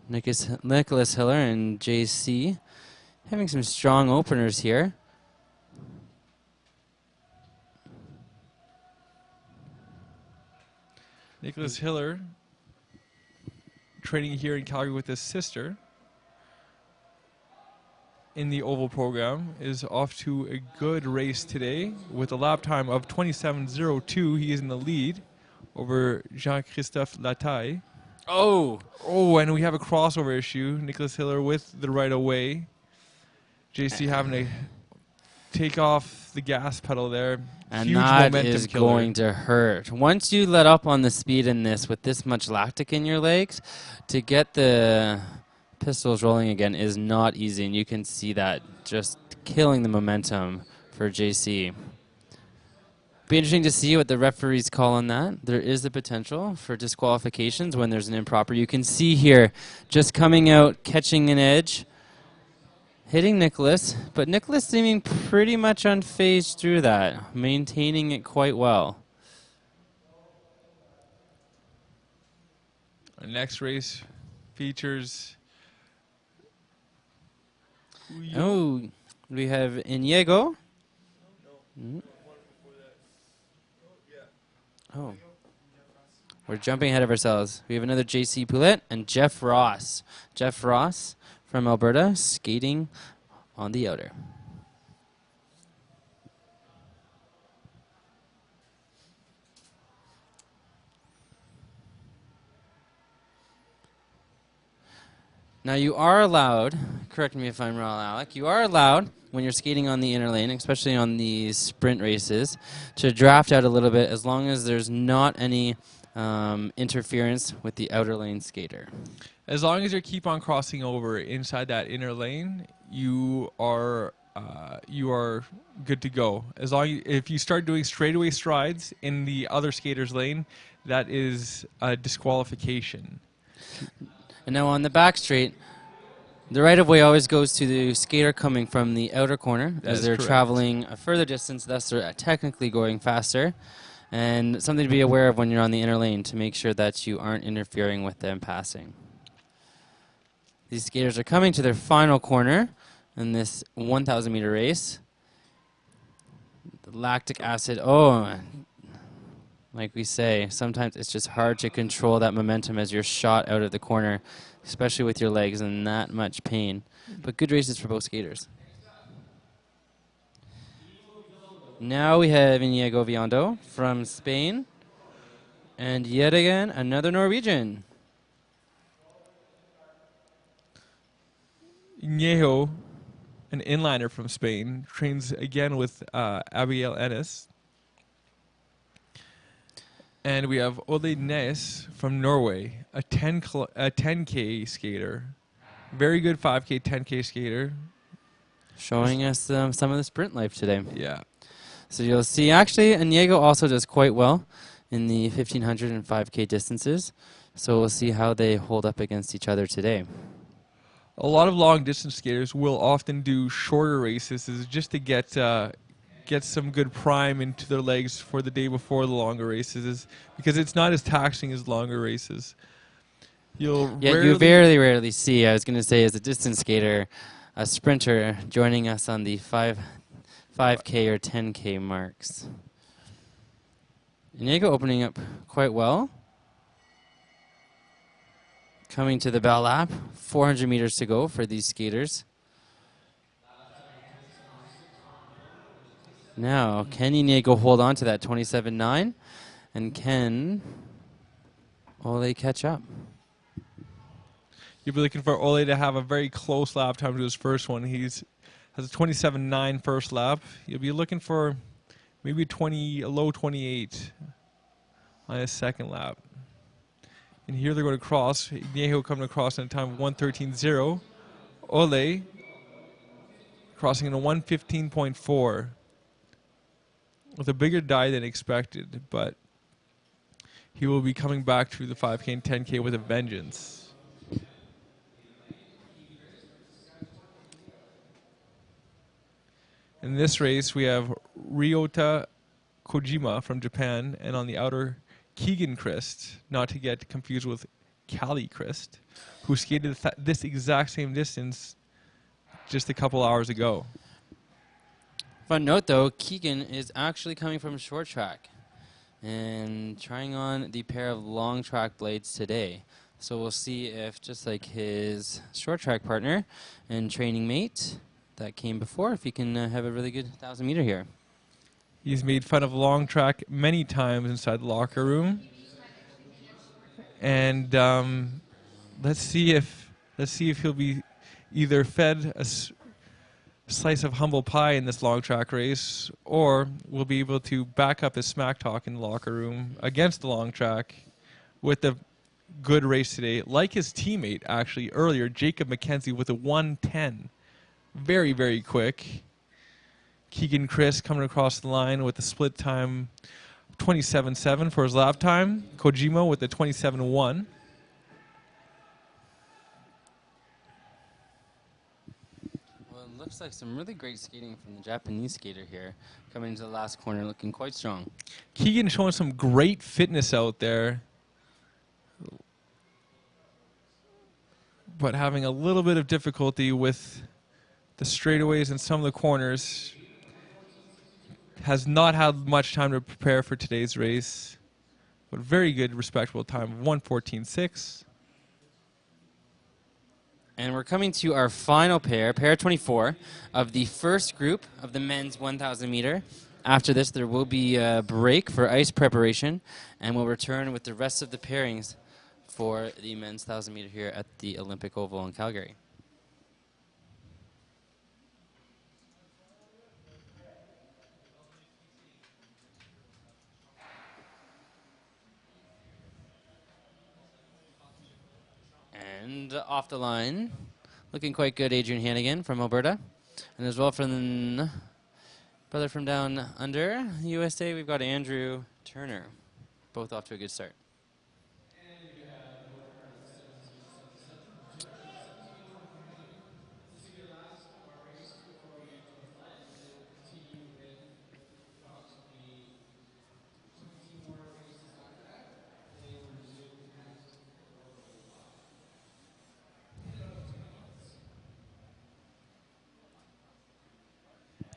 Nicholas Hiller and JC having some strong openers here. Nicholas Hiller training here in Calgary with his sister in the Oval program is off to a good race today with a lap time of 27.02. He is in the lead over Jean-Christophe Lataille. Oh, and we have a crossover issue. Nicholas Hiller with the right of way. JC having to take off the gas pedal there. and Huge that momentum is killer. going to hurt. Once you let up on the speed in this with this much lactic in your legs, to get the pistols rolling again is not easy, and you can see that just killing the momentum for JC. Be interesting to see what the referees call on that. There is the potential for disqualifications when there's an improper. You can see here, just coming out, catching an edge, hitting Nicholas, but Nicholas seeming pretty much unfazed through that, maintaining it quite well. Our next race features... Oh, we have Inigo. Oh. We're jumping ahead of ourselves. We have another JC Poulet and Jeff Ross. Jeff Ross from Alberta skating on the outer. Now you are allowed, correct me if I'm wrong, Alec, you are allowed when you're skating on the inner lane, especially on these sprint races, to draft out a little bit as long as there's not any interference with the outer lane skater. As long as you keep on crossing over inside that inner lane, you are good to go. As long if you start doing straightaway strides in the other skater's lane, that is a disqualification. And now on the back straight, the right-of-way always goes to the skater coming from the outer corner as they're traveling a further distance, thus they're technically going faster. And something to be aware of when you're on the inner lane to make sure that you aren't interfering with them passing. These skaters are coming to their final corner in this 1,000-meter race. The lactic acid, like we say, sometimes it's just hard to control that momentum as you're shot out of the corner, especially with your legs in that much pain. But good races for both skaters. Now we have Inigo Viondo from Spain. And yet again, another Norwegian. Inigo, an inliner from Spain, trains again with Abigail Ennis. And we have Ole Nes from Norway, a 10K skater. Very good 5K, 10K skater. Showing us some of the sprint life today. Yeah. So you'll see, actually, Inigo also does quite well in the 1,500 and 5K distances. So we'll see how they hold up against each other today. A lot of long-distance skaters will often do shorter races just to get some good prime into their legs for the day before the longer races, because it's not as taxing as longer races. You rarely see, I was going to say, as a distance skater, a sprinter joining us on the 5K or 10K marks. Inigo opening up quite well. Coming to the bell lap, 400 meters to go for these skaters. Now, can Inigo hold on to that 27.9? And can Ole catch up? You'll be looking for Ole to have a very close lap time to his first one. Has a 27.9 first lap. You'll be looking for maybe a low 28 on his second lap. And here they're going to cross. Inigo coming across in a time of 1:13.0. Ole crossing in a 1:15.4. With a bigger die than expected, but he will be coming back to the 5K and 10K with a vengeance. In this race, we have Ryota Kojima from Japan, and on the outer, Keegan Christ, not to get confused with Callie Christ, who skated this exact same distance just a couple hours ago. Fun note, though, Keegan is actually coming from short track and trying on the pair of long track blades today. So we'll see if, just like his short track partner and training mate that came before, if he can have a really good 1,000-meter here. He's made fun of long track many times inside the locker room. And let's see if he'll be either fed a slice of humble pie in this long track race, or will be able to back up his smack talk in the locker room against the long track with a good race today, like his teammate actually earlier, Jacob McKenzie, with a 1:10. Very, very quick. Keegan Christ coming across the line with a split time 27.7 for his lap time. Kojima with a 27.1. Looks like some really great skating from the Japanese skater here, coming into the last corner looking quite strong. Keegan showing some great fitness out there, but having a little bit of difficulty with the straightaways and some of the corners. Has not had much time to prepare for today's race. but very good, respectable time of 1:14.6. And we're coming to our final pair, pair 24, of the first group of the men's 1,000 meter. After this, there will be a break for ice preparation, and we'll return with the rest of the pairings for the men's 1,000 meter here at the Olympic Oval in Calgary. And off the line, looking quite good, Adrian Hannigan from Alberta. And as well from the brother from down under, USA, we've got Andrew Turner. Both off to a good start.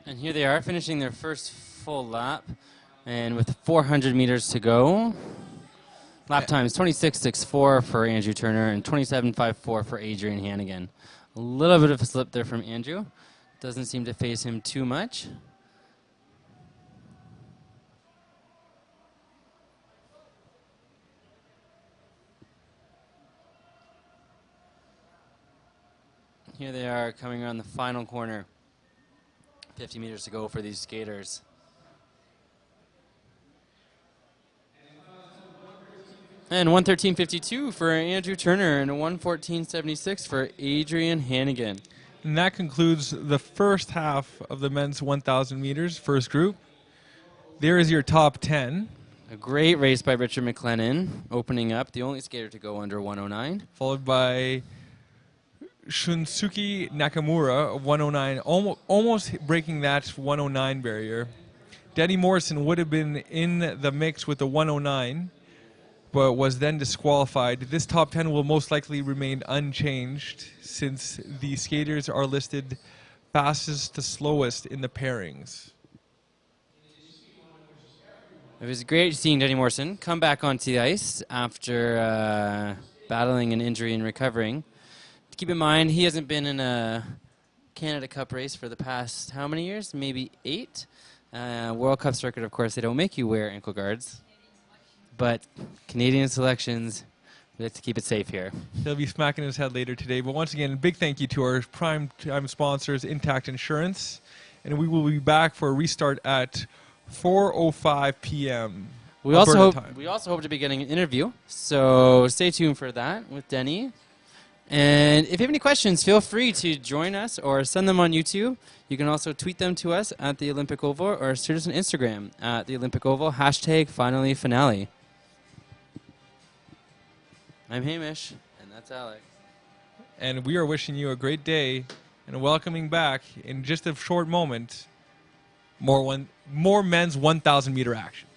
And here they are, finishing their first full lap. And with 400 meters to go, lap times 26.64 for Andrew Turner and 27.54 for Adrian Hannigan. A little bit of a slip there from Andrew. Doesn't seem to phase him too much. Here they are coming around the final corner. 50 meters to go for these skaters. And 1:13.52 for Andrew Turner and 1:14.76 for Adrian Hannigan. And that concludes the first half of the men's 1,000 meters, first group. There is your top 10. A great race by Richard McLennan, opening up, the only skater to go under 109. Followed by Shunsuke Nakamura, 109, almost breaking that 109 barrier. Denny Morrison would have been in the mix with the 109, but was then disqualified. This top 10 will most likely remain unchanged since the skaters are listed fastest to slowest in the pairings. It was great seeing Denny Morrison come back onto the ice after battling an injury and recovering. Keep in mind, he hasn't been in a Canada Cup race for the past how many years? Maybe 8. World Cup circuit, of course, they don't make you wear ankle guards. But Canadian selections, we like to keep it safe here. He'll be smacking his head later today. But once again, a big thank you to our prime time sponsors, Intact Insurance. And we will be back for a restart at 4:05 p.m. We also hope to be getting an interview, so stay tuned for that with Denny. And if you have any questions, feel free to join us or send them on YouTube. You can also tweet them to us at the Olympic Oval or search us on Instagram at the Olympic Oval, #finally_finale. I'm Hamish, and that's Alex. And we are wishing you a great day and welcoming back in just a short moment more men's 1,000 meter action.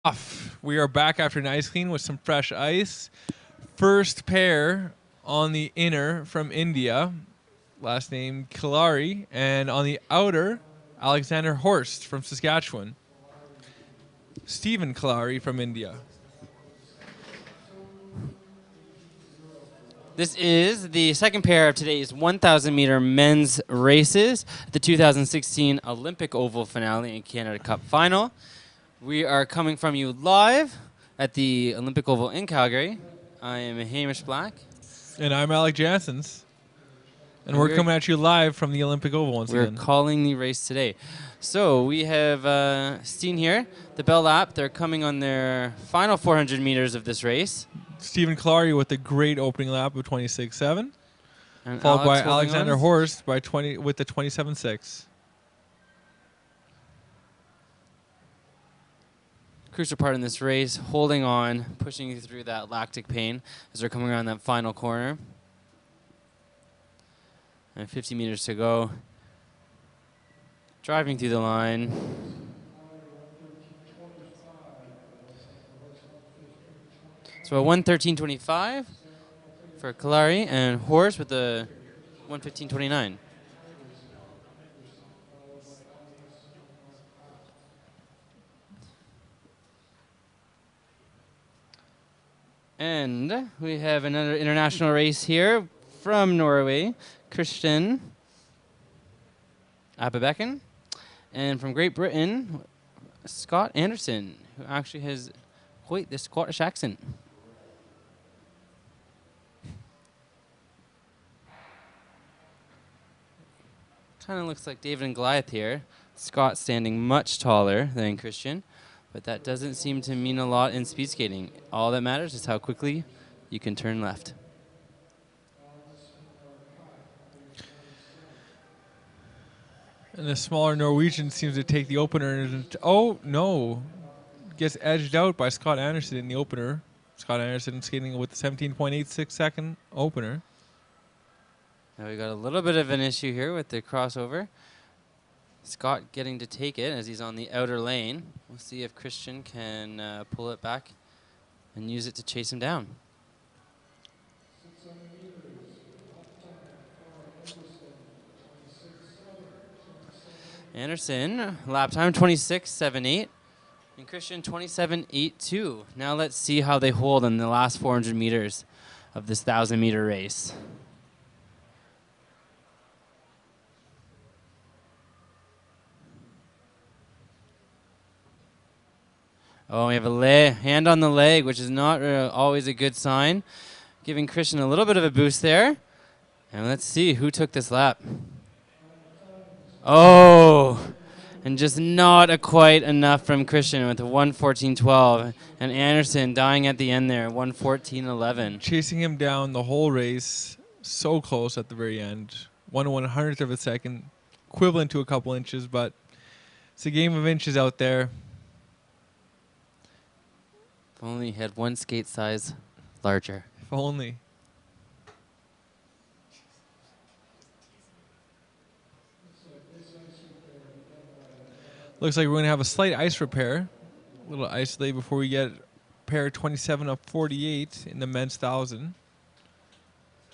Off. We are back after an ice clean with some fresh ice. First pair on the inner from India, last name Kilari, and on the outer, Alexander Horst from Saskatchewan. Stephen Kilari from India. This is the second pair of today's 1,000 meter men's races, the 2016 Olympic Oval finale and Canada Cup final. We are coming from you live at the Olympic Oval in Calgary. I am Hamish Black. And I'm Alec Janssens. And we're coming at you live from the Olympic Oval once again. We're calling the race today. So we have seen here the Bell Lap. They're coming on their final 400 meters of this race. Stephen Kilari with a great opening lap of 26.7, followed by Alexander Horst with the 27.6. Crucial part in this race, holding on, pushing you through that lactic pain as they're coming around that final corner. And 50 meters to go. Driving through the line. So a 1:13.25 for Kilari and Horst with the 1:15.29. And we have another international race here from Norway, Christian Abebekken. And from Great Britain, Scott Anderson, who actually has quite the Scottish accent. Kind of looks like David and Goliath here. Scott standing much taller than Christian. But that doesn't seem to mean a lot in speed skating. All that matters is how quickly you can turn left. And the smaller Norwegian seems to take the opener. Oh, no. Gets edged out by Scott Anderson in the opener. Scott Anderson skating with the 17.86 second opener. Now we got a little bit of an issue here with the crossover. Scott getting to take it as he's on the outer lane. We'll see if Christian can pull it back and use it to chase him down. Anderson, lap time 26.78, and Christian 27.82. Now let's see how they hold in the last 400 meters of this 1,000-meter race. Oh, we have a hand on the leg, which is not always a good sign. Giving Christian a little bit of a boost there. And let's see who took this lap. Oh, and just not quite enough from Christian with a 1:14.12. And Anderson dying at the end there, 1:14.11. Chasing him down the whole race, so close at the very end. 1/100th of a second, equivalent to a couple inches, but it's a game of inches out there. If only he had one skate size larger. If only. Looks like we're going to have a slight ice repair. A little ice delay before we get pair 27 of 48 in the men's 1,000.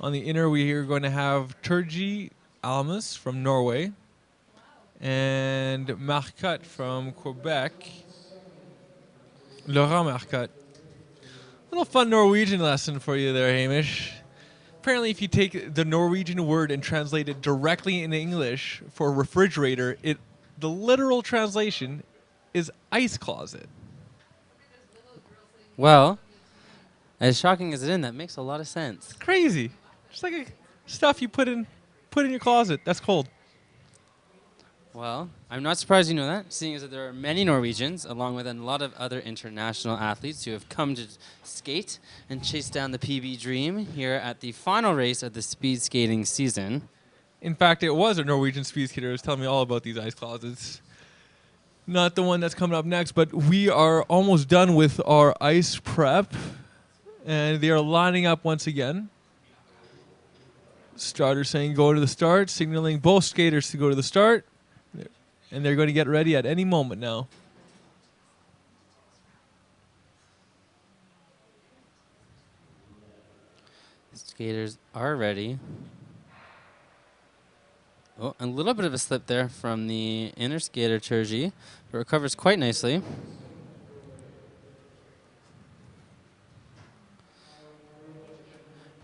On the inner, we are going to have Turji Almas from Norway and Marcotte from Quebec. Laurent Marcotte. Little fun Norwegian lesson for you there, Hamish. Apparently, if you take the Norwegian word and translate it directly into English for refrigerator, the literal translation is ice closet. Well, as shocking as it is, that makes a lot of sense. Crazy. Just like stuff you put in your closet. That's cold. Well, I'm not surprised you know that, seeing as that there are many Norwegians, along with a lot of other international athletes who have come to skate and chase down the PB dream here at the final race of the speed skating season. In fact, it was a Norwegian speed skater who was telling me all about these ice closets. Not the one that's coming up next, but we are almost done with our ice prep, and they are lining up once again. Starter saying go to the start, signaling both skaters to go to the start. And they're going to get ready at any moment now. Skaters are ready. Oh, a little bit of a slip there from the inner skater, Turji, but recovers quite nicely.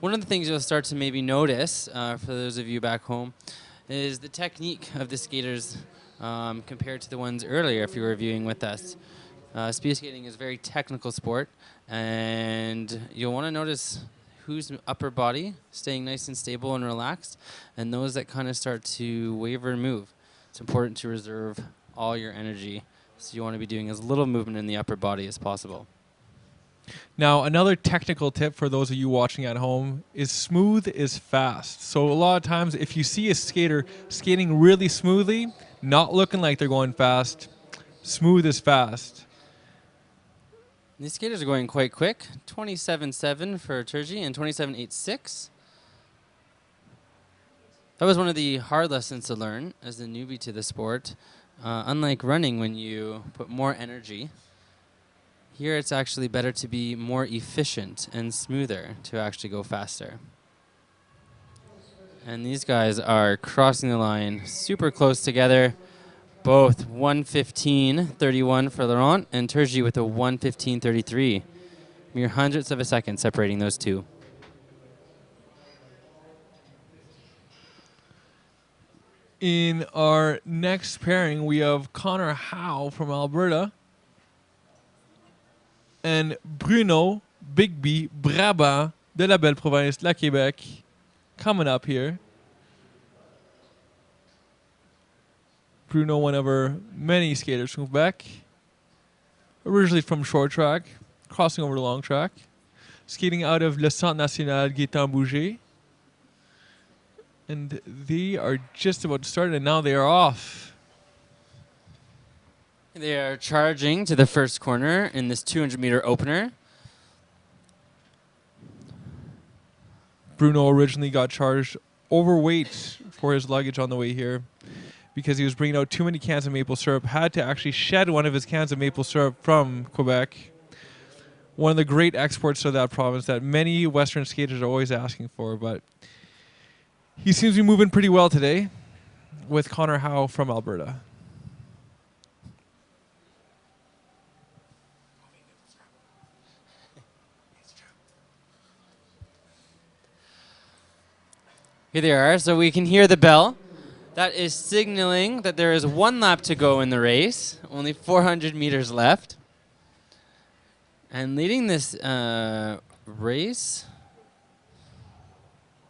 One of the things you'll start to maybe notice, for those of you back home, is the technique of the skaters compared to the ones earlier if you were viewing with us. Speed skating is a very technical sport, and you'll want to notice whose upper body staying nice and stable and relaxed, and those that kind of start to waver and move. It's important to reserve all your energy, so you want to be doing as little movement in the upper body as possible. Now, another technical tip for those of you watching at home is smooth is fast. So a lot of times if you see a skater skating really smoothly, not looking like they're going fast, smooth is fast. These skaters are going quite quick. 27.7 for Turji and 27.86. That was one of the hard lessons to learn as a newbie to the sport. Unlike running, when you put more energy, here it's actually better to be more efficient and smoother to actually go faster. And these guys are crossing the line super close together. Both 1:15.31 for Laurent and Turji with a 1:15.33. Mere hundredths of a second separating those two. In our next pairing, we have Connor Howe from Alberta and Bruno Bigby Brabant de la Belle Province de la Québec coming up here. Bruno, one of our many skaters from Quebec, originally from short track, crossing over to long track, skating out of Le Centre National Gaétan-Bouger. And they are just about to start, and now they are off. They are charging to the first corner in this 200-meter opener. Bruno originally got charged overweight for his luggage on the way here because he was bringing out too many cans of maple syrup, had to actually shed one of his cans of maple syrup from Quebec. One of the great exports of that province that many Western skaters are always asking for, but he seems to be moving pretty well today with Connor Howe from Alberta. Here they are, so we can hear the bell. That is signaling that there is one lap to go in the race, only 400 meters left. And leading this race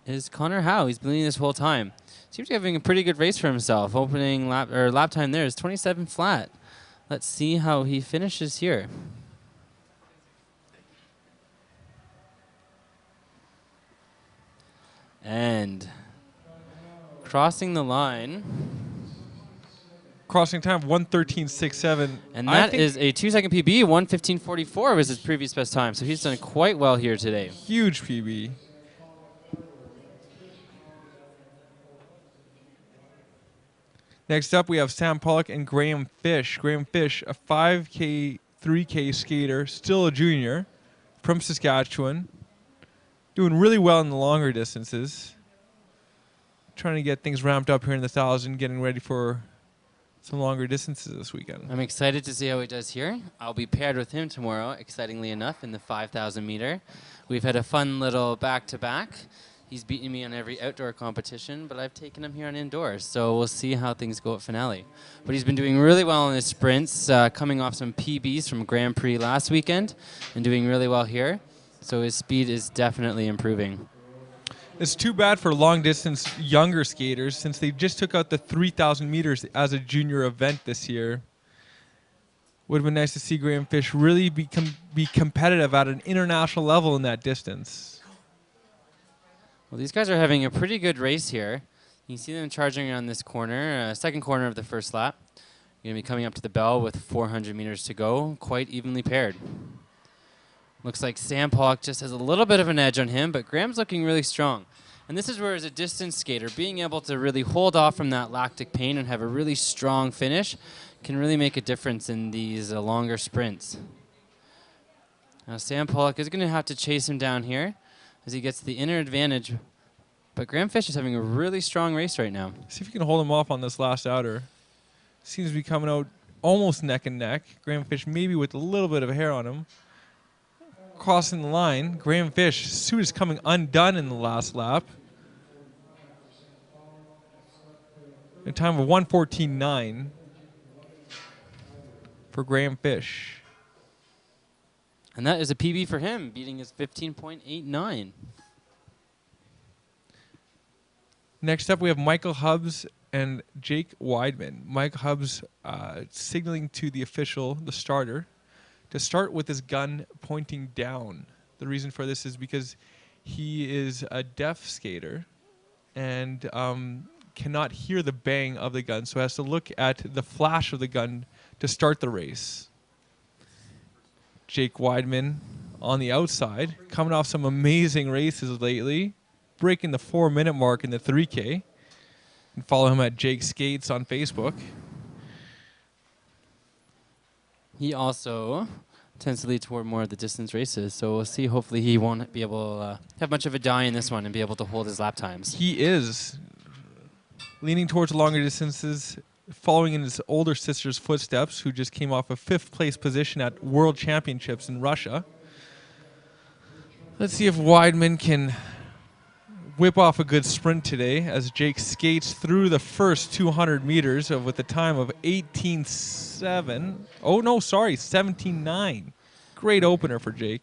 is Connor Howe. He's been leading this whole time. Seems to be having a pretty good race for himself. Opening lap time there is 27 flat. Let's see how he finishes here. And crossing the line. Crossing time 1:13.67. And that is a 2-second PB. 1:15.44 was his previous best time. So he's done quite well here today. Huge PB. Next up, we have Sam Pollock and Graham Fish. Graham Fish, a 5K, 3K skater, still a junior, from Saskatchewan. Doing really well in the longer distances. Trying to get things ramped up here in the 1,000, getting ready for some longer distances this weekend. I'm excited to see how he does here. I'll be paired with him tomorrow, excitingly enough, in the 5,000 meter. We've had a fun little back-to-back. He's beaten me on every outdoor competition, but I've taken him here on indoors, so we'll see how things go at finale. But he's been doing really well in his sprints, coming off some PBs from Grand Prix last weekend, and doing really well here. So his speed is definitely improving. It's too bad for long-distance younger skaters since they just took out the 3,000 meters as a junior event this year. Would have been nice to see Graham Fish really be competitive at an international level in that distance. Well, these guys are having a pretty good race here. You can see them charging on this corner, second corner of the first lap. You're going to be coming up to the bell with 400 meters to go, quite evenly paired. Looks like Sam Pollock just has a little bit of an edge on him, but Graham's looking really strong. And this is where, as a distance skater, being able to really hold off from that lactic pain and have a really strong finish can really make a difference in these longer sprints. Now Sam Pollock is going to have to chase him down here. as he gets the inner advantage. But Graham Fish is having a really strong race right now. See if you can hold him off on this last outer. Seems to be coming out almost neck and neck. Graham Fish maybe with a little bit of hair on him. Crossing the line. Graham Fish, suit is coming undone in the last lap. A time of 1:14.9 for Graham Fish. And that is a PB for him, beating his 15.89. Next up, we have Michael Hubbs and Jake Weidman. Mike Hubbs signaling to the official, the starter, to start with his gun pointing down. The reason for this is because he is a deaf skater and cannot hear the bang of the gun, so has to look at the flash of the gun to start the race. Jake Weidman on the outside, coming off some amazing races lately, breaking the 4-minute mark in the 3K. And follow him at Jake Skates on Facebook. He also tends to lead toward more of the distance races, so we'll see. Hopefully he won't be able to have much of a die in this one and be able to hold his lap times. He is leaning towards longer distances, following in his older sister's footsteps, who just came off a 5th place position at World Championships in Russia. Let's see if Weidman can whip off a good sprint today as Jake skates through the first 200 meters with a time of 18.7. Oh, no, sorry, 17.9. Great opener for Jake.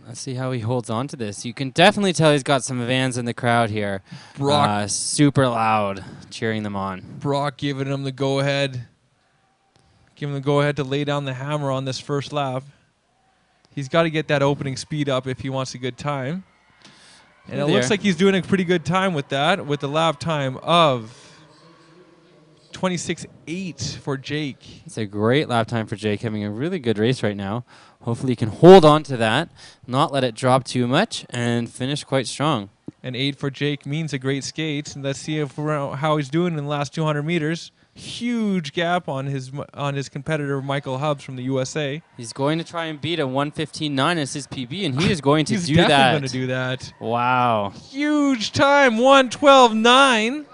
Let's see how he holds on to this. You can definitely tell he's got some fans in the crowd here. Brock. Super loud, cheering them on. Brock giving him the go-ahead. Giving him the go-ahead to lay down the hammer on this first lap. He's got to get that opening speed up if he wants a good time. And it looks like he's doing a pretty good time with that, with the lap time of 26.8 for Jake. It's a great lap time for Jake, having a really good race right now. Hopefully he can hold on to that, not let it drop too much, and finish quite strong. An 8 for Jake means a great skate. And let's see how he's doing in the last 200 meters. Huge gap on his competitor, Michael Hubbs from the USA. He's going to try and beat a 1:15.9 as his PB, and he is going to do that. He's definitely going to do that. Wow. Huge time, 1:12.9.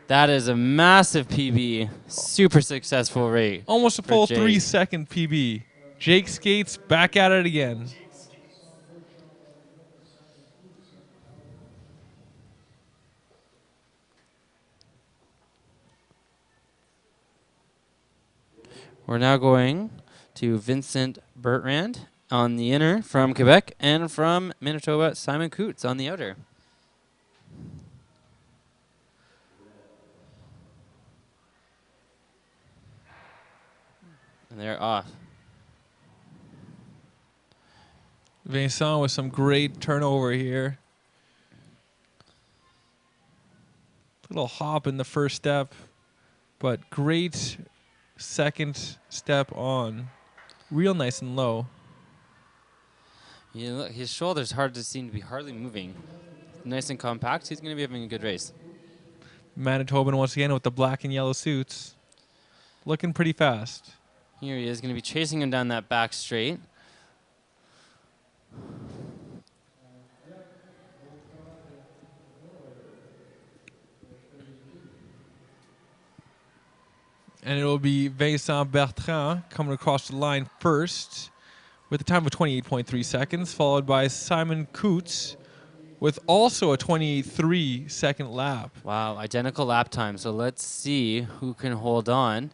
That is a massive PB. Super successful rate. Almost a full 3-second PB. Jake skates back at it again. We're now going to Vincent Bertrand on the inner from Quebec, and from Manitoba, Simon Coots on the outer. And they're off. Vincent with some great turnover here. Little hop in the first step, but great second step on. Real nice and low. Yeah, look, his shoulders seem to be hardly moving. Nice and compact. He's going to be having a good race. Manitoban once again with the black and yellow suits. Looking pretty fast. Here he is, going to be chasing him down that back straight. And it will be Vincent Bertrand coming across the line first with a time of 28.3 seconds, followed by Simon Coots with also a 23-second lap. Wow, identical lap time. So let's see who can hold on.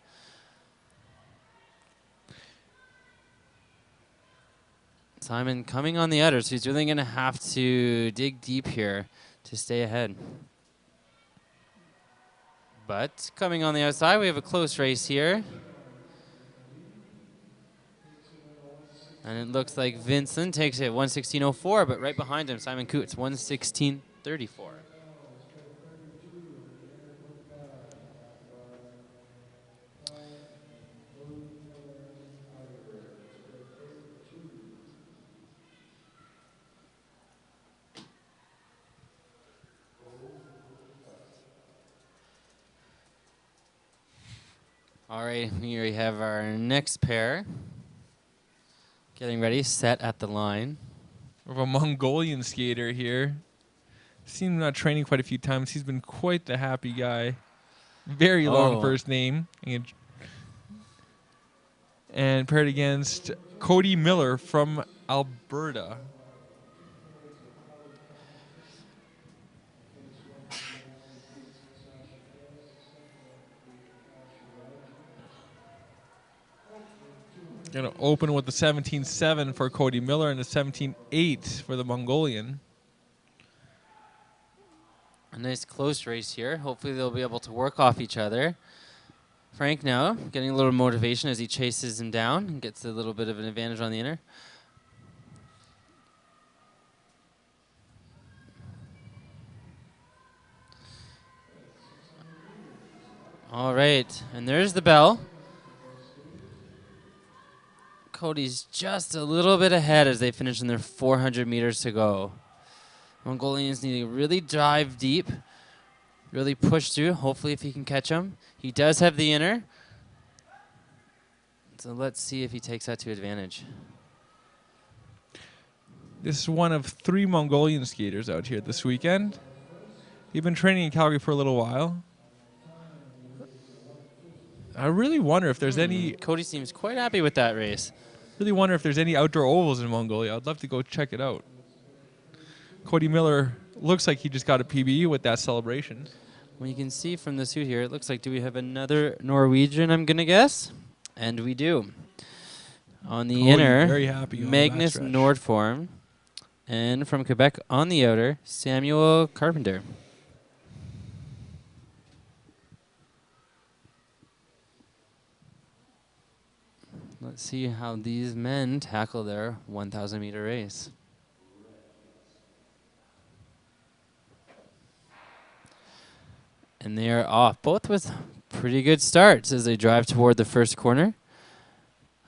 Simon coming on the outer, so he's really going to have to dig deep here to stay ahead. But coming on the outside, we have a close race here. And it looks like Vincent takes it 1:16.04, but right behind him, Simon Coots, 1:16.34. All right, here we have our next pair. Getting ready, set at the line. of a Mongolian skater here. Seen him not training quite a few times. He's been quite the happy guy. Very long Oh. first name. And paired against Cody Miller from Alberta. Going to open with the 17.7 for Cody Miller and the 17.8 for the Mongolian. A nice close race here. Hopefully they'll be able to work off each other. Frank now getting a little motivation as he chases him down and gets a little bit of an advantage on the inner. All right, and there's the bell. Cody's just a little bit ahead as they finish in their 400 meters to go. Mongolians need to really dive deep, really push through. Hopefully if he can catch him. He does have the inner. So let's see if he takes that to advantage. This is one of 3 Mongolian skaters out here this weekend. They've been training in Calgary for a little while. I really wonder if there's any... Cody seems quite happy with that race. Really wonder if there's any outdoor ovals in Mongolia. I'd love to go check it out. Cody Miller looks like he just got a PB with that celebration. Well, you can see from the suit here, it looks like, do we have another Norwegian, I'm going to guess? And we do. On the Cody, inner, very happy on Magnus that stretch. Nordform. And from Quebec on the outer, Samuel Carpenter. Let's see how these men tackle their 1,000-meter race. And they are off, both with pretty good starts as they drive toward the first corner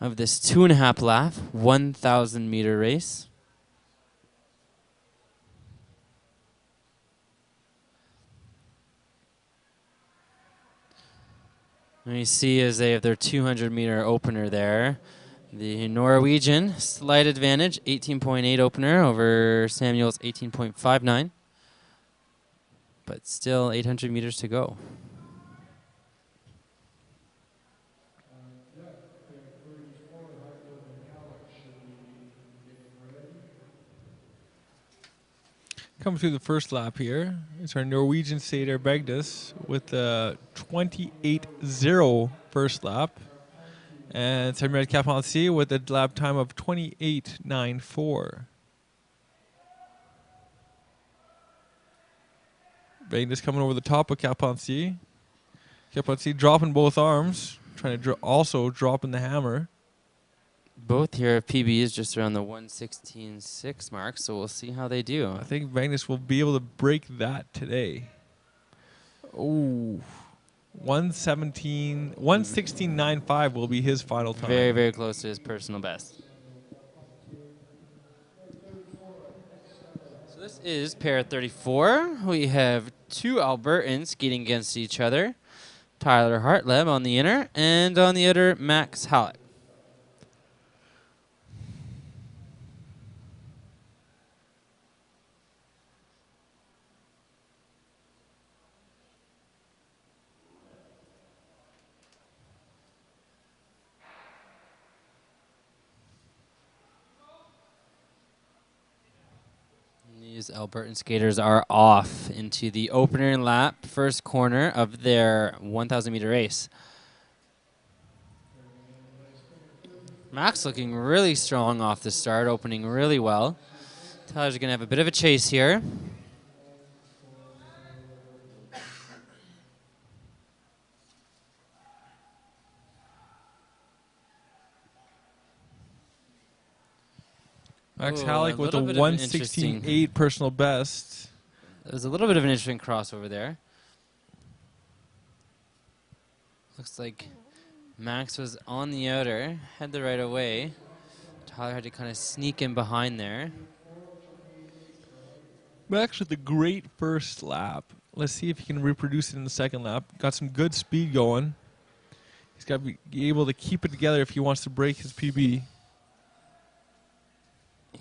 of this 2.5 lap, 1,000-meter race. And you see as they have their 200-meter opener there, the Norwegian, slight advantage, 18.8 opener over Samuel's 18.59. But still 800 meters to go. Coming through the first lap here, it's our Norwegian skater Begdus with a 28.0 first lap. And Samuel Kapansi with a lap time of 28.94. Begdus coming over the top of Kapansi. Kapansi dropping both arms, trying to also dropping the hammer. Both here have PBs just around the 1:16.6 mark, so we'll see how they do. I think Magnus will be able to break that today. Oh, 1:16.95 will be his final time. Very, very close to his personal best. So this is pair 34. We have 2 Albertans skating against each other. Tyler Hartleb on the inner, and on the outer, Max Halleck. These Albertan skaters are off into the opener lap, first corner of their 1,000-meter race. Max looking really strong off the start, opening really well. Tyler's going to have a bit of a chase here. Max Ooh, Halleck a with a little bit of an interesting- 1:16.8 personal best. There's a little bit of an interesting crossover there. Looks like Max was on the outer, had the right of way. Tyler had to kind of sneak in behind there. Max with a great first lap. Let's see if he can reproduce it in the second lap. Got some good speed going. He's got to be able to keep it together if he wants to break his PB.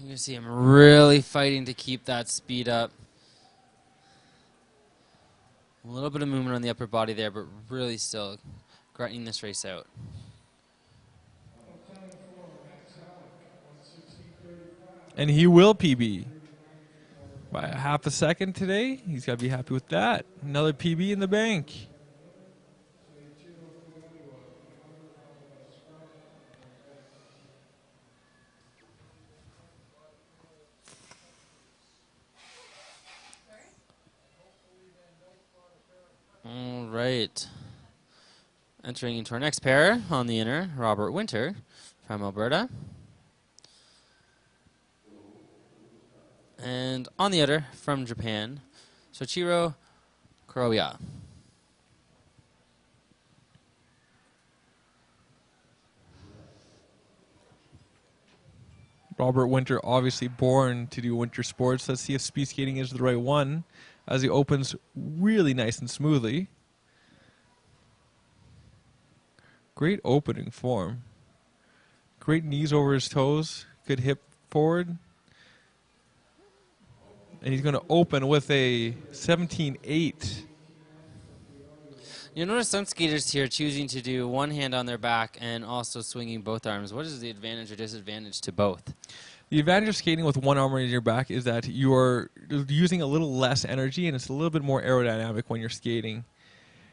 You can see him really fighting to keep that speed up. A little bit of movement on the upper body there, but really still grinding this race out. And he will PB by a half a second today. He's got to be happy with that. Another PB in the bank. All right. Entering into our next pair on the inner, Robert Winter from Alberta. And on the other, from Japan, Soichiro Kuroya. Robert Winter, obviously born to do winter sports. Let's see if speed skating is the right one as he opens really nice and smoothly. Great opening form. Great knees over his toes. Good hip forward. And he's going to open with a 17.8. You notice some skaters here choosing to do one hand on their back and also swinging both arms. What is the advantage or disadvantage to both? The advantage of skating with one arm on your back is that you are using a little less energy and it's a little bit more aerodynamic when you're skating.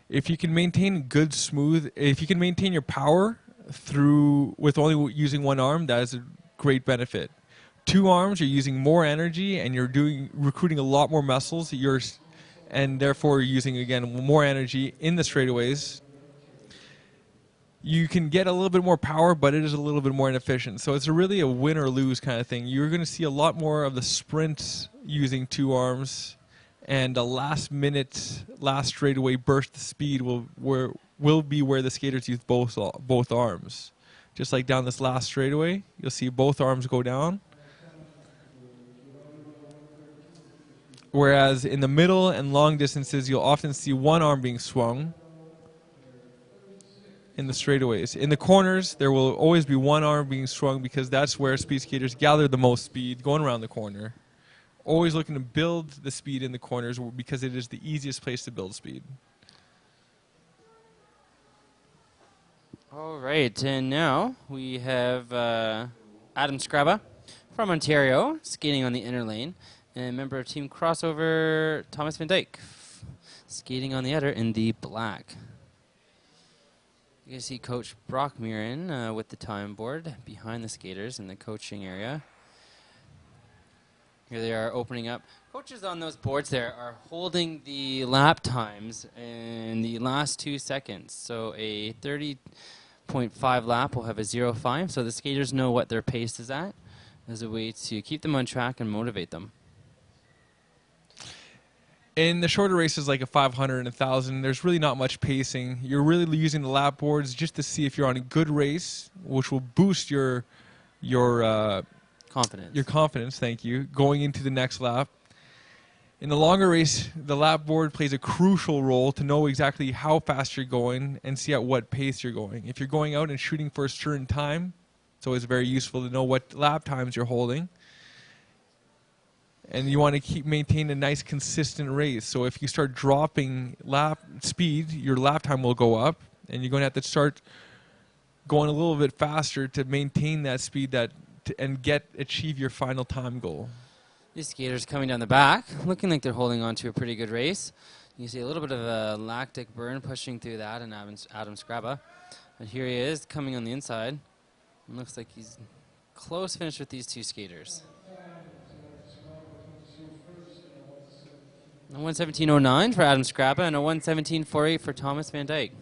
If you can maintain if you can maintain your power with only using one arm, that is a great benefit. Two arms, you're using more energy and you're recruiting a lot more muscles. And therefore using, again, more energy in the straightaways. You can get a little bit more power, but it is a little bit more inefficient. So it's really a win or lose kind of thing. You're going to see a lot more of the sprint using two arms, and a last straightaway burst of speed will be where the skaters use both arms. Just like down this last straightaway, you'll see both arms go down. Whereas in the middle and long distances, you'll often see one arm being swung in the straightaways. In the corners, there will always be one arm being swung because that's where speed skaters gather the most speed going around the corner. Always looking to build the speed in the corners because it is the easiest place to build speed. All right, and now we have Adam Scraba from Ontario skating on the inner lane. And member of Team Crossover, Thomas Van Dyke, skating on the other in the black. You can see Coach Brock Murin with the time board behind the skaters in the coaching area. Here they are opening up. Coaches on those boards there are holding the lap times in the last 2 seconds. So a 30.5 lap will have a 0.5, so the skaters know what their pace is at as a way to keep them on track and motivate them. In the shorter races like a 500 and 1,000, there's really not much pacing. You're really using the lap boards just to see if you're on a good race, which will boost your confidence. Your confidence, thank you, going into the next lap. In the longer race, the lap board plays a crucial role to know exactly how fast you're going and see at what pace you're going. If you're going out and shooting for a certain time, it's always very useful to know what lap times you're holding. And you want to maintain a nice consistent race. So if you start dropping lap speed, your lap time will go up, and you're going to have to start going a little bit faster to maintain that speed and achieve your final time goal. These skaters coming down the back, looking like they're holding on to a pretty good race. You see a little bit of a lactic burn pushing through that in Adam Scraba. But here he is coming on the inside. It looks like he's close finish with these two skaters. A 1:17.09 for Adam Scraba and a 1:17.48 for Thomas Van Dyke.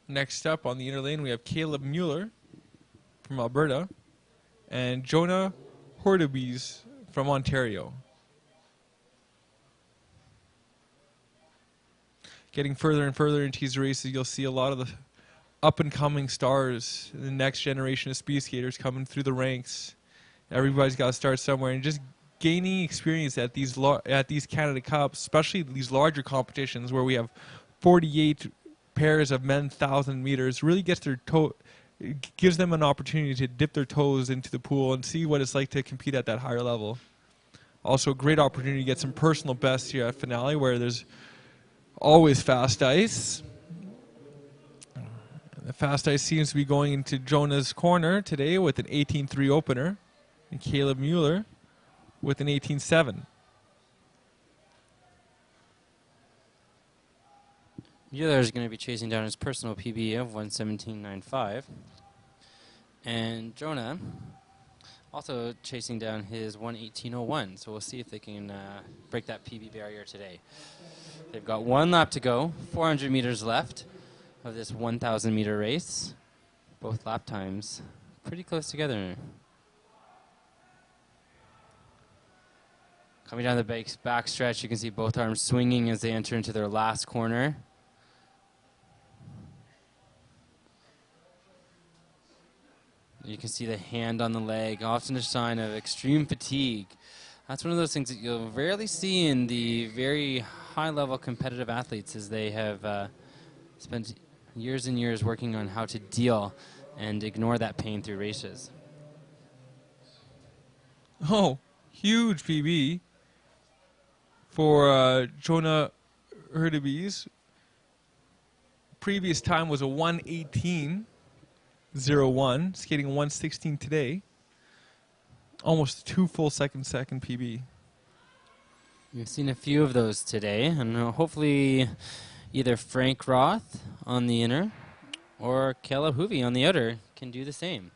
Next up on the inner lane, we have Caleb Mueller from Alberta and Jonah Hordebees from Ontario. Getting further and further into these races, you'll see a lot of the up-and-coming stars, the next generation of speed skaters coming through the ranks. Everybody's got to start somewhere, and just gaining experience at these Canada Cups, especially these larger competitions where we have 48 pairs of men 1,000 meters, really gets their toe. It gives them an opportunity to dip their toes into the pool and see what it's like to compete at that higher level. Also, a great opportunity to get some personal bests here at finale, where there's always fast ice. The fast ice seems to be going into Jonah's corner today with an 18-3 opener, and Caleb Mueller with an 18-7. Mueller is going to be chasing down his personal PB of 1:17.95. And Jonah also chasing down his 1:18.01. So we'll see if they can break that PB barrier today. They've got 1 lap to go, 400 meters left of this 1,000 meter race. Both lap times pretty close together. Coming down the back stretch, you can see both arms swinging as they enter into their last corner. You can see the hand on the leg, often a sign of extreme fatigue. That's one of those things that you'll rarely see in the very high-level competitive athletes, as they have spent years and years working on how to deal and ignore that pain through races. Oh, huge PB for Jonah Hurtubise. Previous time was a 1:18.01, skating 1:16 today. Almost 2 full second PB. We've seen a few of those today, and hopefully either Frank Roth on the inner or Caleb Hoovey on the outer can do the same.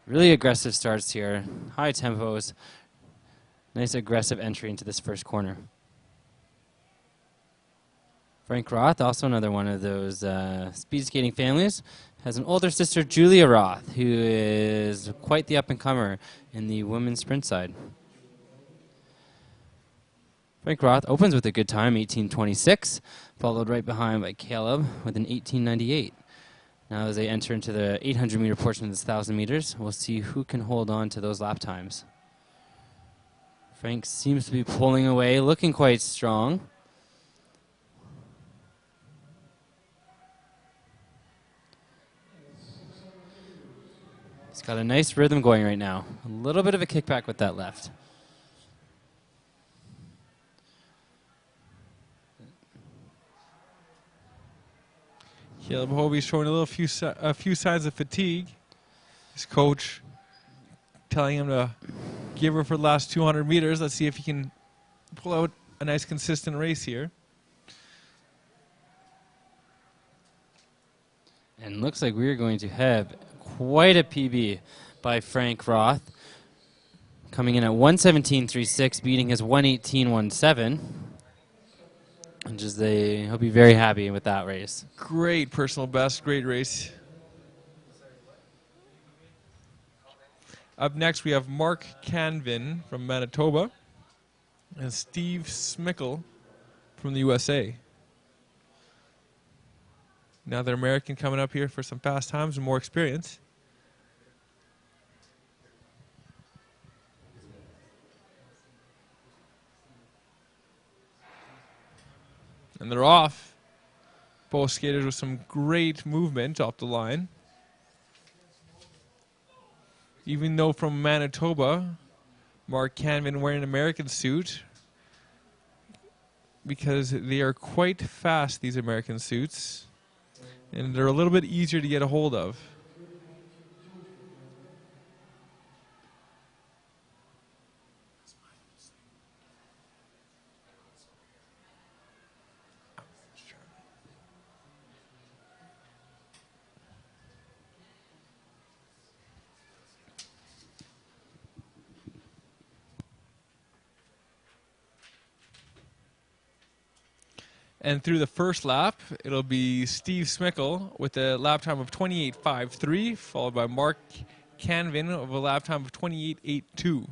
Really aggressive starts here, high tempos, nice aggressive entry into this first corner. Frank Roth, also another one of those speed skating families, has an older sister, Julia Roth, who is quite the up-and-comer in the women's sprint side. Frank Roth opens with a good time, 18:26, followed right behind by Caleb with an 18:98. Now as they enter into the 800-meter portion of this 1,000 meters, we'll see who can hold on to those lap times. Frank seems to be pulling away, looking quite strong. He's got a nice rhythm going right now. A little bit of a kickback with that left. Caleb Hovey's showing a few signs of fatigue. His coach telling him to give her for the last 200 meters. Let's see if he can pull out a nice consistent race here. And looks like we're going to have quite a PB by Frank Roth, coming in at 1:17.36, beating his 1:18.17. And he'll be very happy with that race. Great personal best, great race. Up next, we have Mark Canvin from Manitoba and Steve Smickle from the USA. Another American coming up here for some fast times and more experience. And they're off. Both skaters with some great movement off the line. Even though from Manitoba, Mark Canvin wearing an American suit, because they are quite fast, these American suits, and they're a little bit easier to get a hold of. And through the first lap, it'll be Steve Smickle with a lap time of 28.53, followed by Mark Canvin of a lap time of 28.82.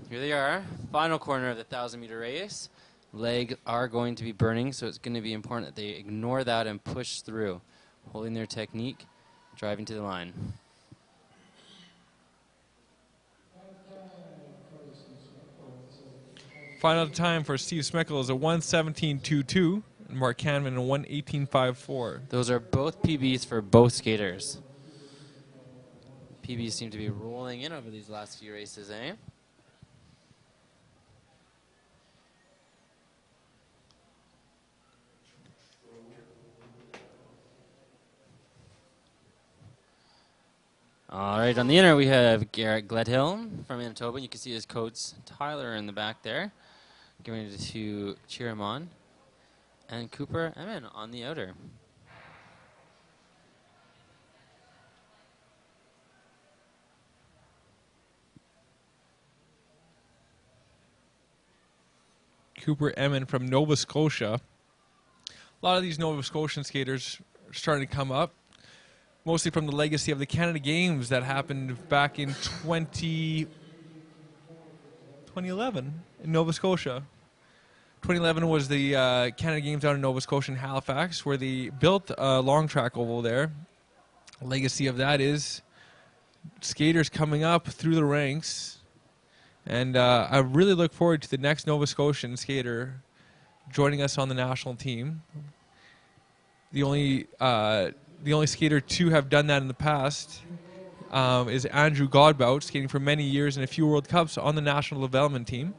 Here they are, final corner of the 1,000-meter race. Legs are going to be burning, so it's going to be important that they ignore that and push through, holding their technique, driving to the line. Final time for Steve Smeckel is a 1:17.22, and Mark Canman a 1:18.54. Those are both PBs for both skaters. PBs seem to be rolling in over these last few races, eh? All right, on the inner we have Garrett Gledhill from Manitoba. You can see his coach Tyler in the back there, getting ready to cheer him on. And Cooper Emin on the outer. Cooper Emin from Nova Scotia. A lot of these Nova Scotian skaters are starting to come up, mostly from the legacy of the Canada Games that happened back in 2011 in Nova Scotia. 2011 was the Canada Games out in Nova Scotia in Halifax, where they built a long track oval there. Legacy of that is skaters coming up through the ranks. And I really look forward to the next Nova Scotian skater joining us on the national team. The only skater to have done that in the past is Andrew Godbout, skating for many years in a few World Cups on the national development team.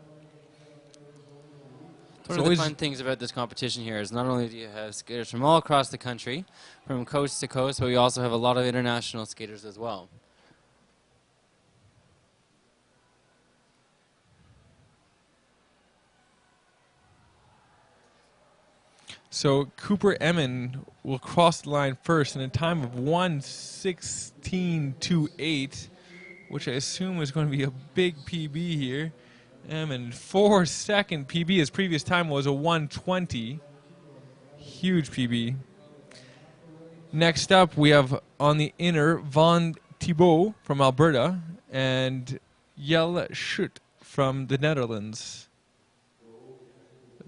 One of the fun things about this competition here is not only do you have skaters from all across the country, from coast to coast, but we also have a lot of international skaters as well. So Cooper Emin will cross the line first in a time of 1:16.28, which I assume is going to be a big PB here. Emin, 4-second PB. His previous time was a 1:20. Huge PB. Next up, we have on the inner Van Thibault from Alberta and Jelle Schut from the Netherlands.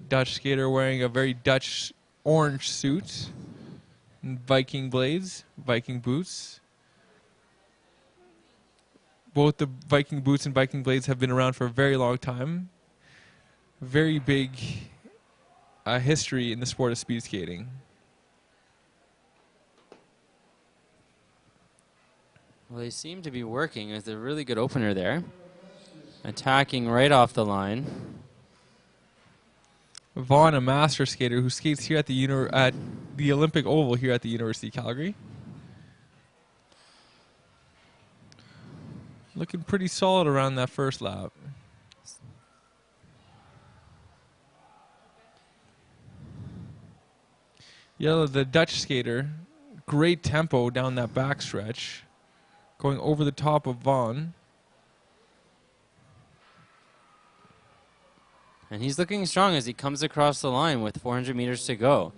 Dutch skater wearing a very Dutch orange suit and Viking blades, Viking boots. Both the Viking boots and Viking blades have been around for a very long time. Very big history in the sport of speed skating. Well, they seem to be working with a really good opener there. Attacking right off the line. Vaughn, a master skater who skates here at the Olympic Oval here at the University of Calgary. Looking pretty solid around that first lap. Yellow, the Dutch skater, great tempo down that backstretch, going over the top of Vaughn. And he's looking strong as he comes across the line with 400 meters to go.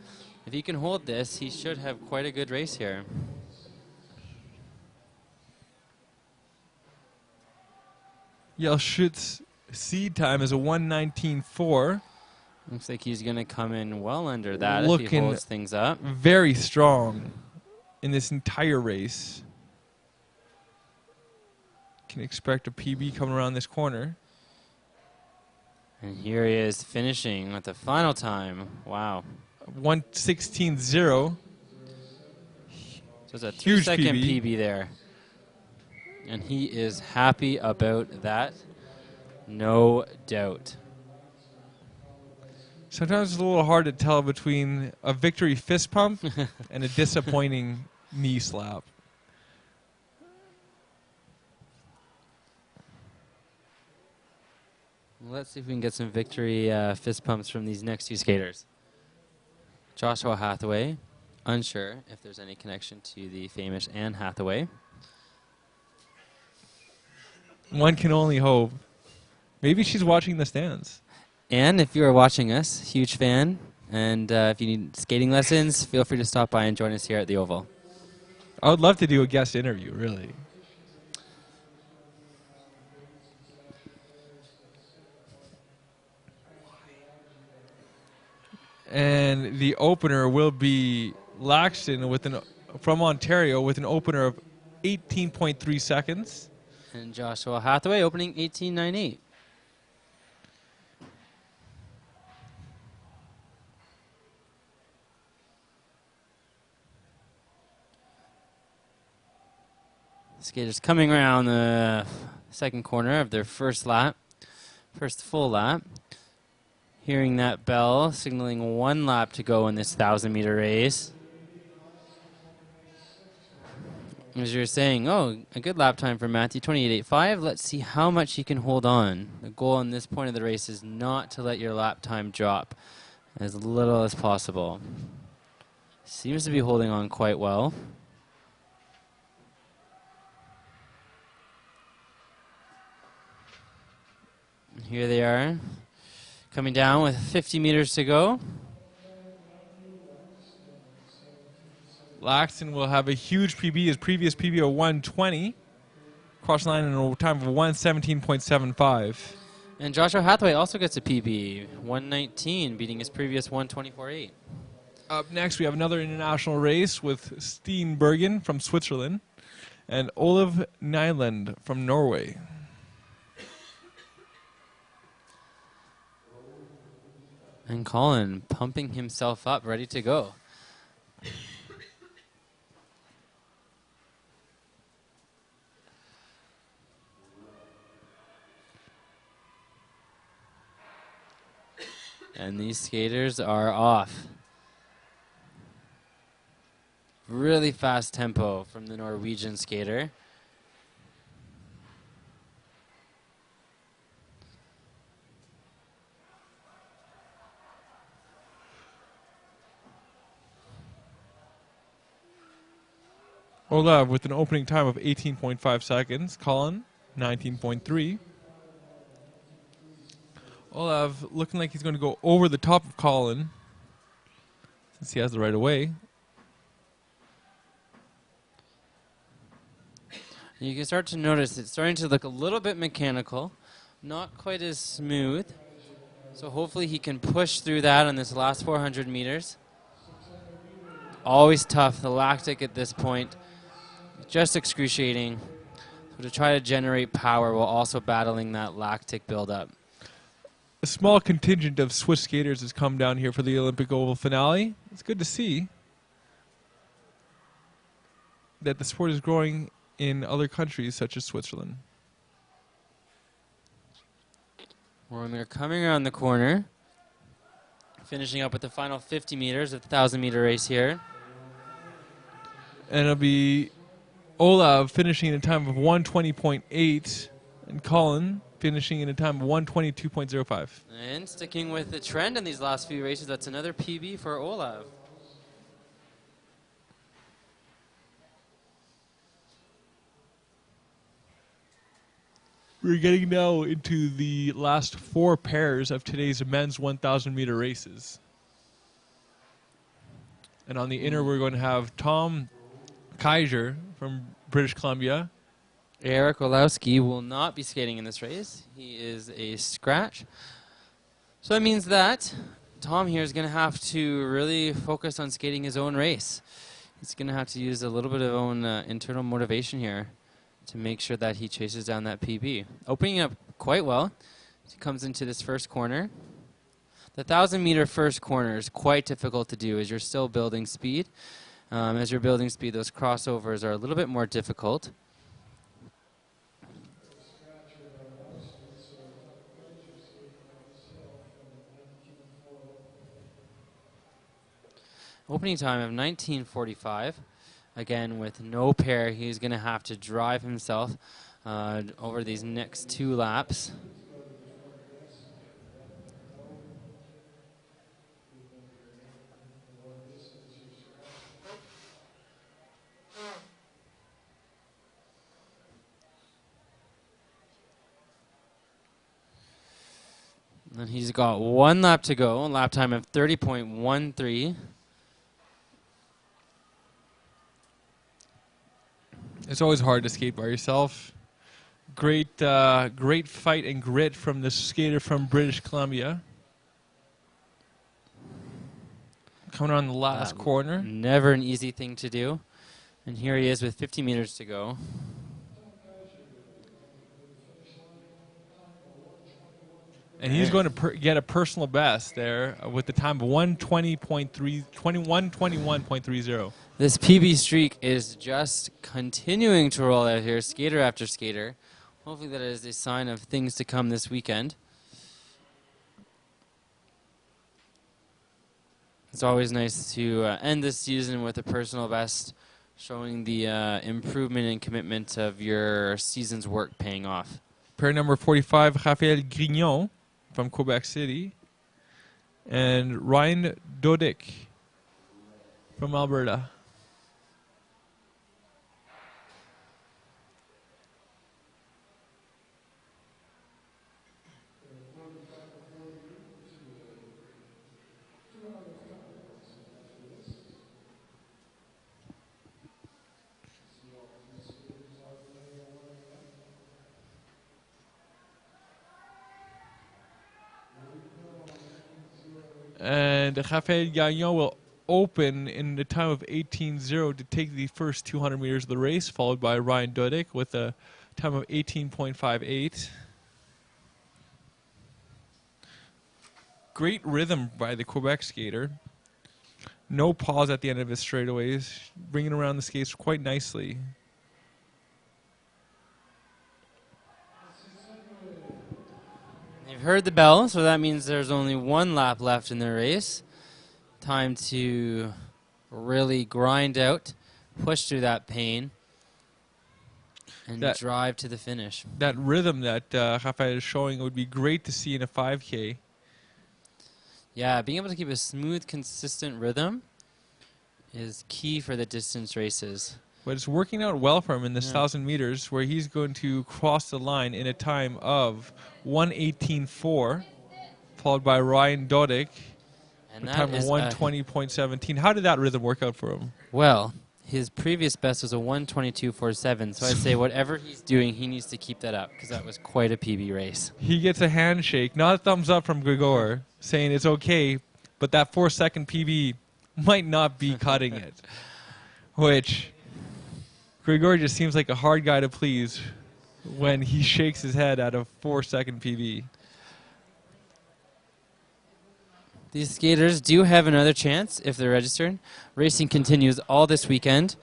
If he can hold this, he should have quite a good race here. Jelle Schut's seed time is a 1:19.4. Looks like he's going to come in well under that if he holds things up. Very strong in this entire race. Can expect a PB coming around this corner. And here he is finishing with the final time. Wow. 1:16.0. So it's a 3-second PB there. And he is happy about that. No doubt. Sometimes it's a little hard to tell between a victory fist pump and a disappointing knee slap. Let's see if we can get some victory fist pumps from these next two skaters. Joshua Hathaway, unsure if there's any connection to the famous Anne Hathaway. One can only hope. Maybe she's watching the stands. Anne, if you are watching us, huge fan. And if you need skating lessons, feel free to stop by and join us here at the Oval. I would love to do a guest interview, really. And the opener will be Laxton from Ontario with an opener of 18.3 seconds. And Joshua Hathaway opening 18.98. Skaters coming around the second corner of their first full lap. Hearing that bell signaling 1 lap to go in this 1,000-meter race. As you're saying, oh, a good lap time for Matthew, 28.85. Let's see how much he can hold on. The goal on this point of the race is not to let your lap time drop as little as possible. Seems to be holding on quite well. Here they are, coming down with 50 meters to go. Laxton will have a huge PB, his previous PB of 120. Cross line in a time of 1:17.75. And Joshua Hathaway also gets a PB, 119, beating his previous 124.8. Up next, we have another international race with Steen Bergen from Switzerland and Olav Nyland from Norway. And Colin pumping himself up, ready to go. And these skaters are off. Really fast tempo from the Norwegian skater. Olav with an opening time of 18.5 seconds. Colin, 19.3. Olav looking like he's going to go over the top of Colin since he has the right of way. You can start to notice it's starting to look a little bit mechanical, not quite as smooth. So hopefully he can push through that on this last 400 meters. Always tough, the lactic at this point, just excruciating. So to try to generate power while also battling that lactic buildup. A small contingent of Swiss skaters has come down here for the Olympic Oval finale. It's good to see that the sport is growing in other countries such as Switzerland. When they're coming around the corner, finishing up with the final 50 meters of the 1,000-meter race here. And it'll be Olav finishing in a time of 1:20.8 and Colin finishing in a time of 1:22.05. And sticking with the trend in these last few races, that's another PB for Olav. We're getting now into the last 4 pairs of today's men's 1,000-meter races. And on the inner, we're going to have Tom Kaiser from British Columbia. Eric Olowski will not be skating in this race. He is a scratch. So that means that Tom here is going to have to really focus on skating his own race. He's going to have to use a little bit of own internal motivation here to make sure that he chases down that PB. Opening up quite well. He comes into this first corner. The 1,000-meter first corner is quite difficult to do as you're still building speed. As you're building speed, those crossovers are a little bit more difficult. Opening time of 19:45. Again, with no pair, he's going to have to drive himself over these next 2 laps. And he's got 1 lap to go, a lap time of 30.13. It's always hard to skate by yourself. Great fight and grit from the skater from British Columbia. Coming on the last corner. Never an easy thing to do. And here he is with 50 meters to go. And he's going to get a personal best there with the time of 121.30. This PB streak is just continuing to roll out here, skater after skater. Hopefully that is a sign of things to come this weekend. It's always nice to end this season with a personal best, showing the improvement and commitment of your season's work paying off. Pair number 45, Raphael Grignon from Quebec City, and Ryan Dodick from Alberta. And Raphael Gagnon will open in the time of 18.0 to take the first 200 meters of the race, followed by Ryan Dodick with a time of 18.58. Great rhythm by the Quebec skater. No pause at the end of his straightaways, bringing around the skates quite nicely. You've heard the bell, so that means there's only one lap left in the race. Time to really grind out, push through that pain, and drive to the finish. That rhythm that Rafael is showing would be great to see in a 5K. Yeah, being able to keep a smooth, consistent rhythm is key for the distance races. But it's working out well for him in this 1,000 meters, where he's going to cross the line in a time of 1:18.4, followed by Ryan Dodick, And a that time of is 1:20.17. How did that rhythm work out for him? well, his previous best was a 1:22.47, so I'd say whatever he's doing, he needs to keep that up, because that was quite a PB race. He gets a handshake, not a thumbs up from Grigor, saying it's okay, but that 4-second PB might not be cutting it, which Grigor just seems like a hard guy to please when he shakes his head at a 4-second PB. These skaters do have another chance if they're registered. Racing continues all this weekend.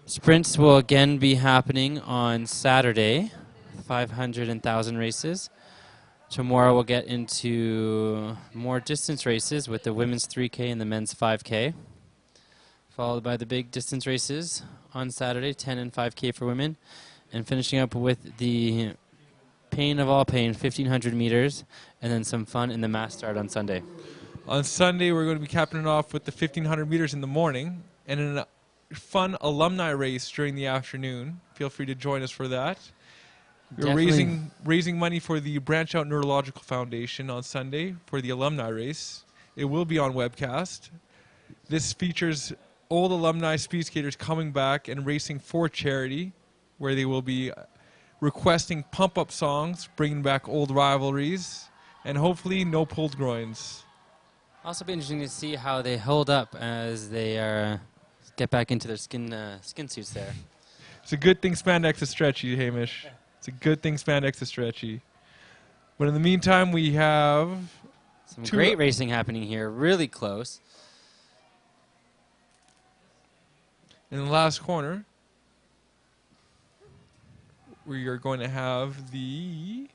Sprints will again be happening on Saturday, 500 and 1,000 races. Tomorrow we'll get into more distance races with the women's 3K and the men's 5K, followed by the big distance races on Saturday, 10 and 5K for women, and finishing up with the pain of all pain, 1,500 meters, and then some fun in the mass start on Sunday. On Sunday, we're going to be capping it off with the 1,500 meters in the morning and in a fun alumni race during the afternoon. Feel free to join us for that. We're raising money for the Branch Out Neurological Foundation on Sunday for the alumni race. It will be on webcast. This features old alumni speed skaters coming back and racing for charity, where they will be requesting pump-up songs, bringing back old rivalries, and hopefully no pulled groins. Also be interesting to see how they hold up as they get back into their skin suits there. It's a good thing spandex is stretchy, Hamish. It's a good thing spandex is stretchy. But in the meantime, we have some great racing happening here, really close. In the last corner, we are going to have the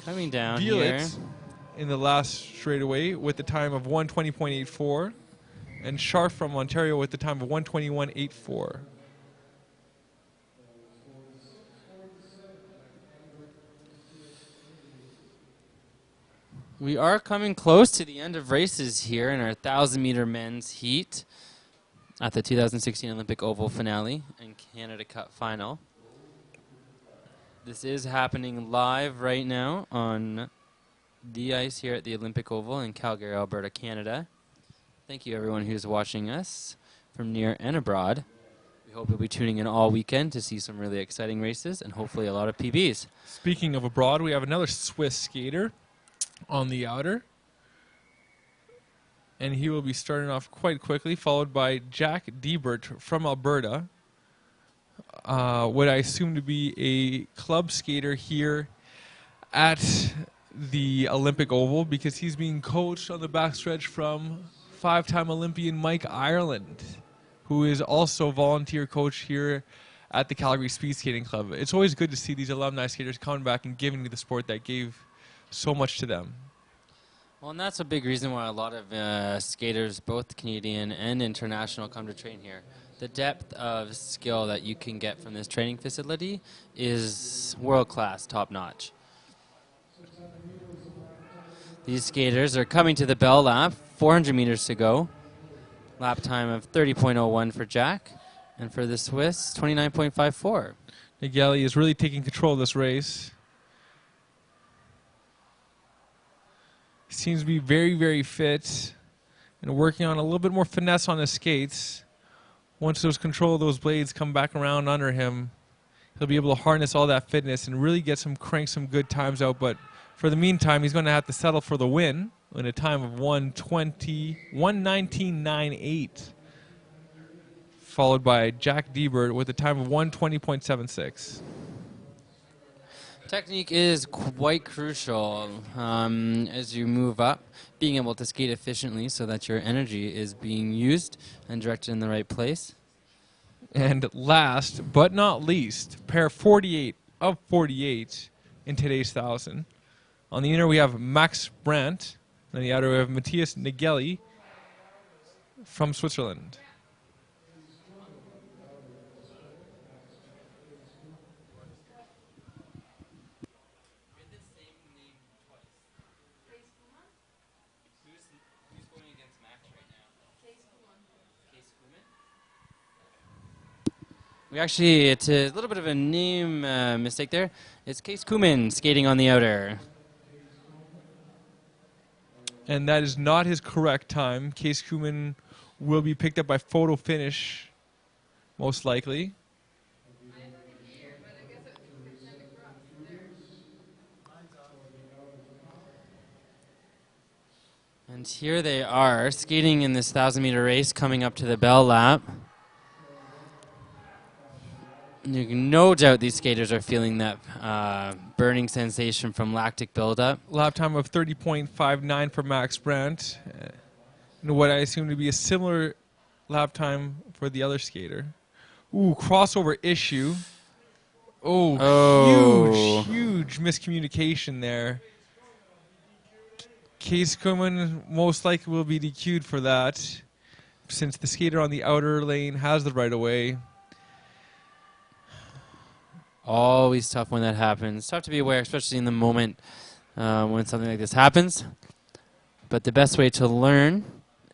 coming down Violet here in the last straightaway with the time of 1:20.84, and Sharp from Ontario with the time of 1:21.84. We are coming close to the end of races here in our 1,000-meter men's heat at the 2016 Olympic Oval finale and Canada Cup final. This is happening live right now on the ice here at the Olympic Oval in Calgary, Alberta, Canada. Thank you, everyone who's watching us from near and abroad. We hope you'll be tuning in all weekend to see some really exciting races and hopefully a lot of PBs. Speaking of abroad, we have another Swiss skater on the outer. And he will be starting off quite quickly, followed by Jack Diebert from Alberta. What I assume to be a club skater here at the Olympic Oval, because he's being coached on the backstretch from five-time Olympian Mike Ireland, who is also volunteer coach here at the Calgary Speed Skating Club. It's always good to see these alumni skaters coming back and giving to the sport that gave so much to them. Well, and that's a big reason why a lot of skaters, both Canadian and international, come to train here. The depth of skill that you can get from this training facility is world-class, top-notch. These skaters are coming to the bell lap, 400 meters to go. Lap time of 30.01 for Jack, and for the Swiss, 29.54. Nigeli is really taking control of this race. He seems to be very, very fit and working on a little bit more finesse on his skates. Once those control of those blades come back around under him, he'll be able to harness all that fitness and really crank some good times out. But for the meantime, he's going to have to settle for the win in a time of 1:19.98, followed by Jack Diebert with a time of 1:20.76. Technique is quite crucial as you move up, being able to skate efficiently so that your energy is being used and directed in the right place. And last but not least, pair 48 of 48 in today's 1,000. On the inner, we have Max Brandt. On the outer, we have Matthias Nigeli from Switzerland. We actually, it's a little bit of a name mistake there. It's Case Kumin skating on the outer. And that is not his correct time. Case Kumin will be picked up by photo finish, most likely. And here they are, skating in this 1,000-meter race, coming up to the bell lap. You can no doubt these skaters are feeling that burning sensation from lactic buildup. Lap time of 30.59 for Max Brandt. And what I assume to be a similar lap time for the other skater. Ooh, crossover issue. Oh. Huge miscommunication there. Case Kumin most likely will be DQ'd for that, since the skater on the outer lane has the right of way. Always tough when that happens. Tough to be aware, especially in the moment when something like this happens. But the best way to learn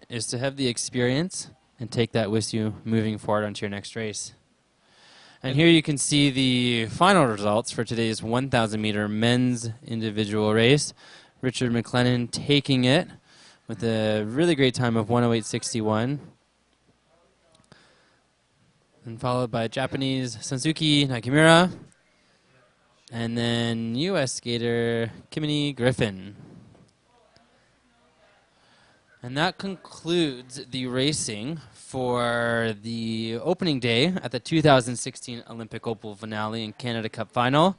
is to have the experience and take that with you moving forward onto your next race. And here you can see the final results for today's 1,000-meter men's individual race. Richard McLennan taking it with a really great time of 1:08.61. And followed by Japanese Sansuki Nakamura. And then U.S. skater Kimini Griffin. And that concludes the racing for the opening day at the 2016 Olympic Oval Finale and Canada Cup Final.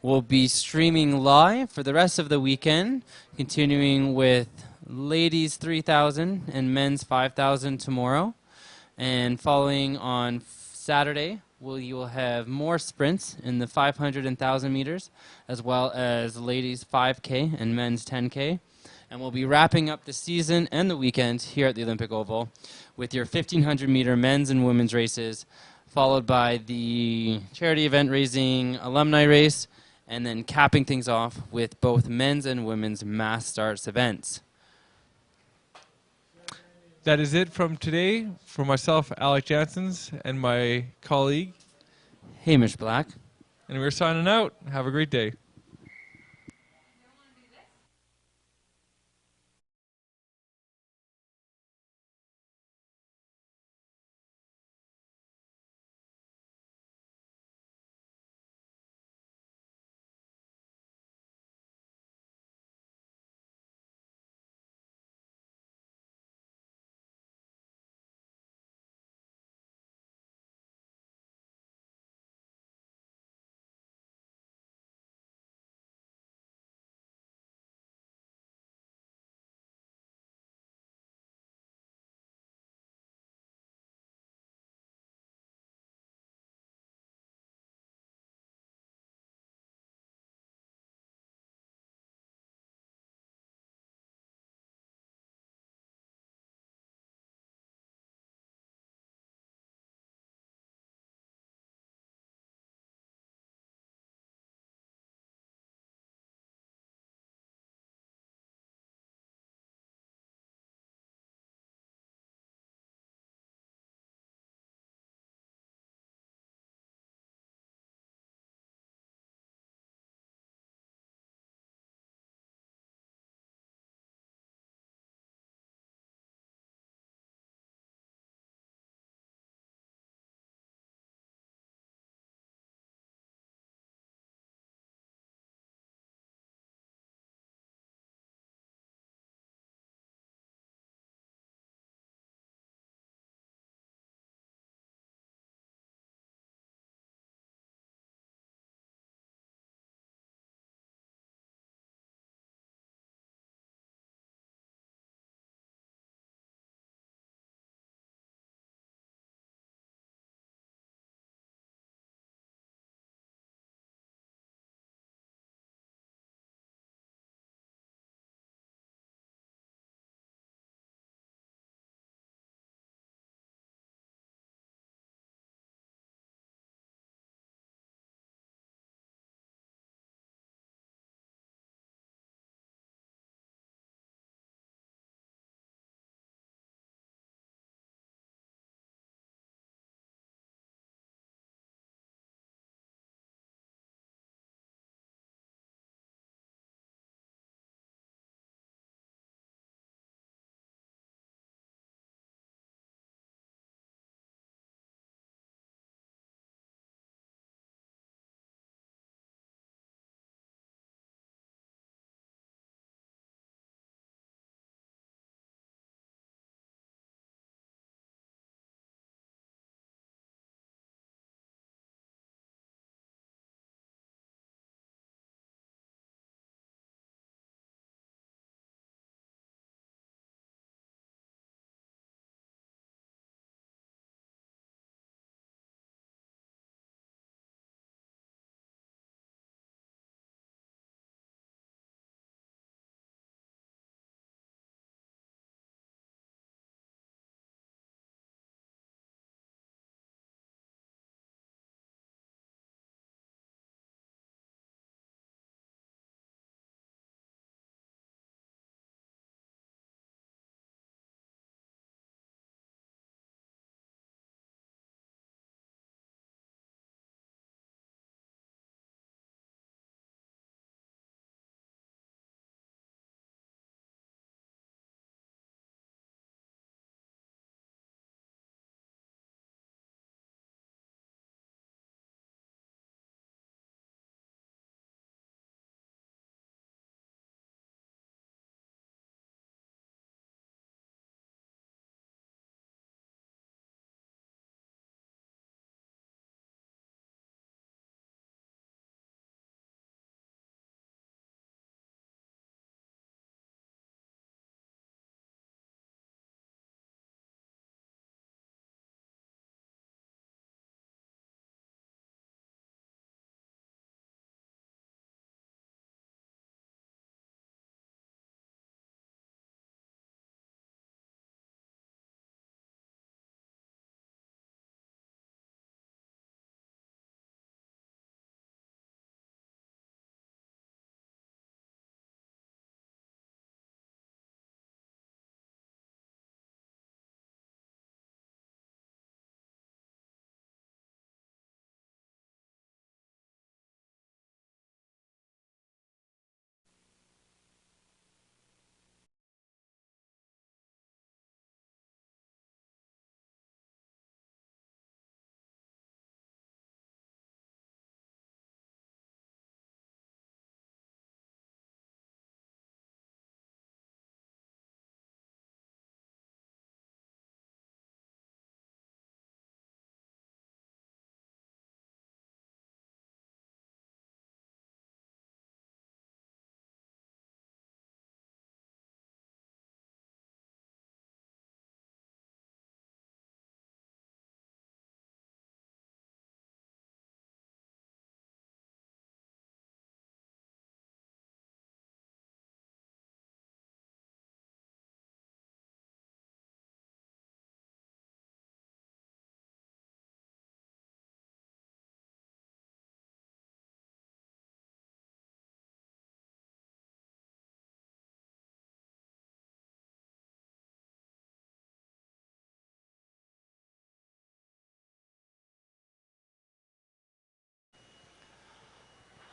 We'll be streaming live for the rest of the weekend, continuing with ladies 3,000 and men's 5,000 tomorrow. And following on Saturday, you will have more sprints in the 500 and 1,000 meters, as well as ladies 5K and men's 10K. And we'll be wrapping up the season and the weekend here at the Olympic Oval with your 1,500-meter men's and women's races, followed by the charity event raising alumni race, and then capping things off with both men's and women's mass starts events. That is it from today for myself, Alec Janssens, and my colleague, Hamish Black. And we're signing out. Have a great day.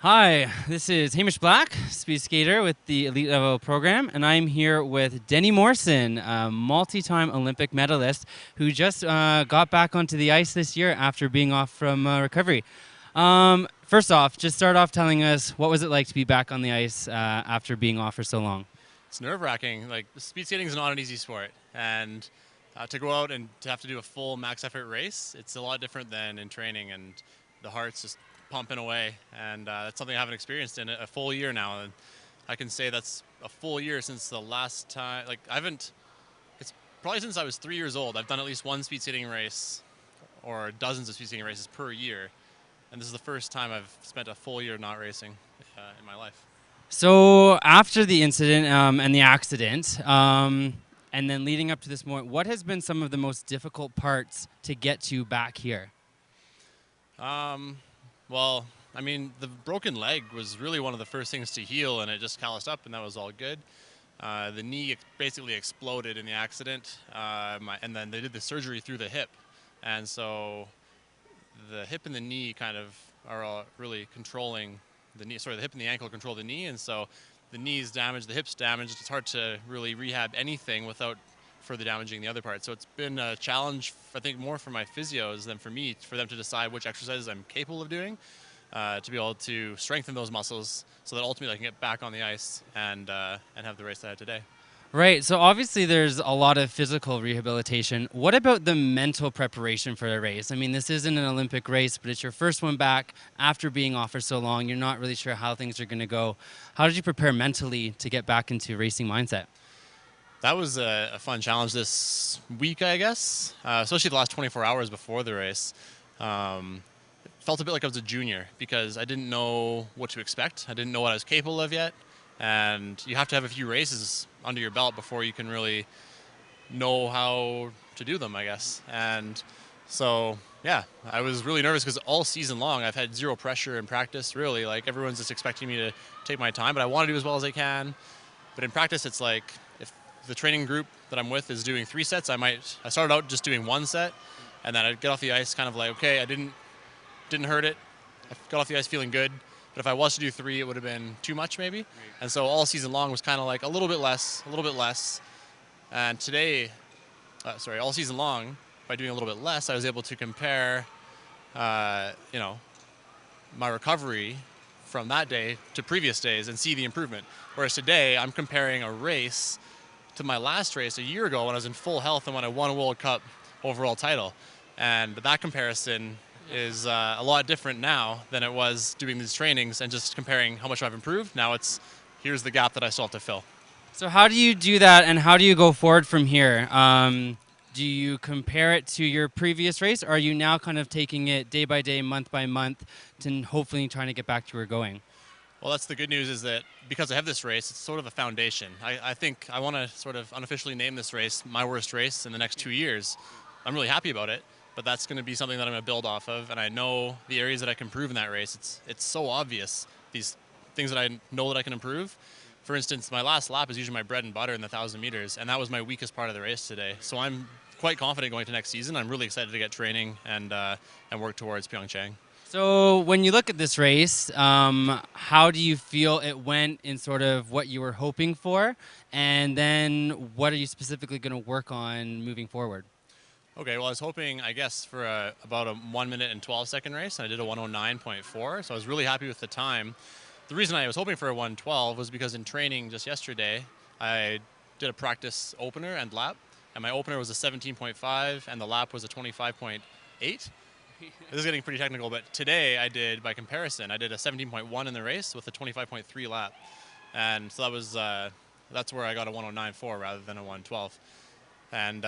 Hi, this is Hamish Black, speed skater with the Elite Level program, and I'm here with Denny Morrison, a multi-time Olympic medalist who just got back onto the ice this year after being off from recovery. First off, just start off telling us what was it like to be back on the ice after being off for so long? It's nerve-wracking. Like, speed skating is not an easy sport, and to go out and to have to do a full max effort race, it's a lot different than in training, and the heart's just pumping away, and that's something I haven't experienced in a full year now. And I can say that's a full year since the last time. Like, I haven't. It's probably since I was 3 years old. I've done at least one speed skating race, or dozens of speed skating races per year, and this is the first time I've spent a full year not racing in my life. So after the incident and the accident, and then leading up to this moment, what has been some of the most difficult parts to get to back here? Well, I mean, the broken leg was really one of the first things to heal, and it just calloused up, and that was all good. The knee basically exploded in the accident, and then they did the surgery through the hip, and so the hip and the knee kind of are really controlling the knee. Sorry, the hip and the ankle control the knee, and so the knee's damaged, the hip's damaged. It's hard to really rehab anything without further damaging the other part. So it's been a challenge, I think, more for my physios than for me, for them to decide which exercises I'm capable of doing, to be able to strengthen those muscles so that ultimately I can get back on the ice and have the race that I had today. Right. So obviously there's a lot of physical rehabilitation. What about the mental preparation for a race? I mean, this isn't an Olympic race, but it's your first one back after being off for so long. You're not really sure how things are going to go. How did you prepare mentally to get back into racing mindset? That was a fun challenge this week, I guess, especially the last 24 hours before the race. It felt a bit like I was a junior because I didn't know what to expect. I didn't know what I was capable of yet. And you have to have a few races under your belt before you can really know how to do them, I guess. And so, yeah, I was really nervous because all season long I've had zero pressure in practice, really. Like, everyone's just expecting me to take my time, but I want to do as well as I can. But in practice, it's like if the training group that I'm with is doing 3 sets, I started out just doing 1 set, and then I'd get off the ice kind of like, okay, I didn't hurt it. I got off the ice feeling good. But if I was to do 3, it would have been too much maybe. And so all season long was kind of like a little bit less. And today, all season long, by doing a little bit less, I was able to compare, my recovery from that day to previous days and see the improvement. Whereas today, I'm comparing a race to my last race a year ago when I was in full health and when I won a World Cup overall title. And that comparison is a lot different now than it was doing these trainings and just comparing how much I've improved. Now here's the gap that I still have to fill. So how do you do that, and how do you go forward from here? Do you compare it to your previous race, or are you now kind of taking it day by day, month by month, to hopefully trying to get back to where you're going? Well, that's the good news, is that because I have this race, it's sort of a foundation. I think I want to sort of unofficially name this race my worst race in the next 2 years. I'm really happy about it, but that's going to be something that I'm going to build off of, and I know the areas that I can improve in that race. It's so obvious, these things that I know that I can improve. For instance, my last lap is usually my bread and butter in the 1,000 meters, and that was my weakest part of the race today. So I'm quite confident going to next season. I'm really excited to get training and work towards Pyeongchang. So when you look at this race, how do you feel it went in sort of what you were hoping for? And then what are you specifically going to work on moving forward? Okay, well, I was hoping, I guess, for about a 1 minute and 12-second race, and I did a 109.4, so I was really happy with the time. The reason I was hoping for a 112 was because in training just yesterday, I did a practice opener and lap, and my opener was a 17.5, and the lap was a 25.8. This is getting pretty technical, but today I did, by comparison, I did a 17.1 in the race with a 25.3 lap. And so that's where I got a 109.4 rather than a 112. And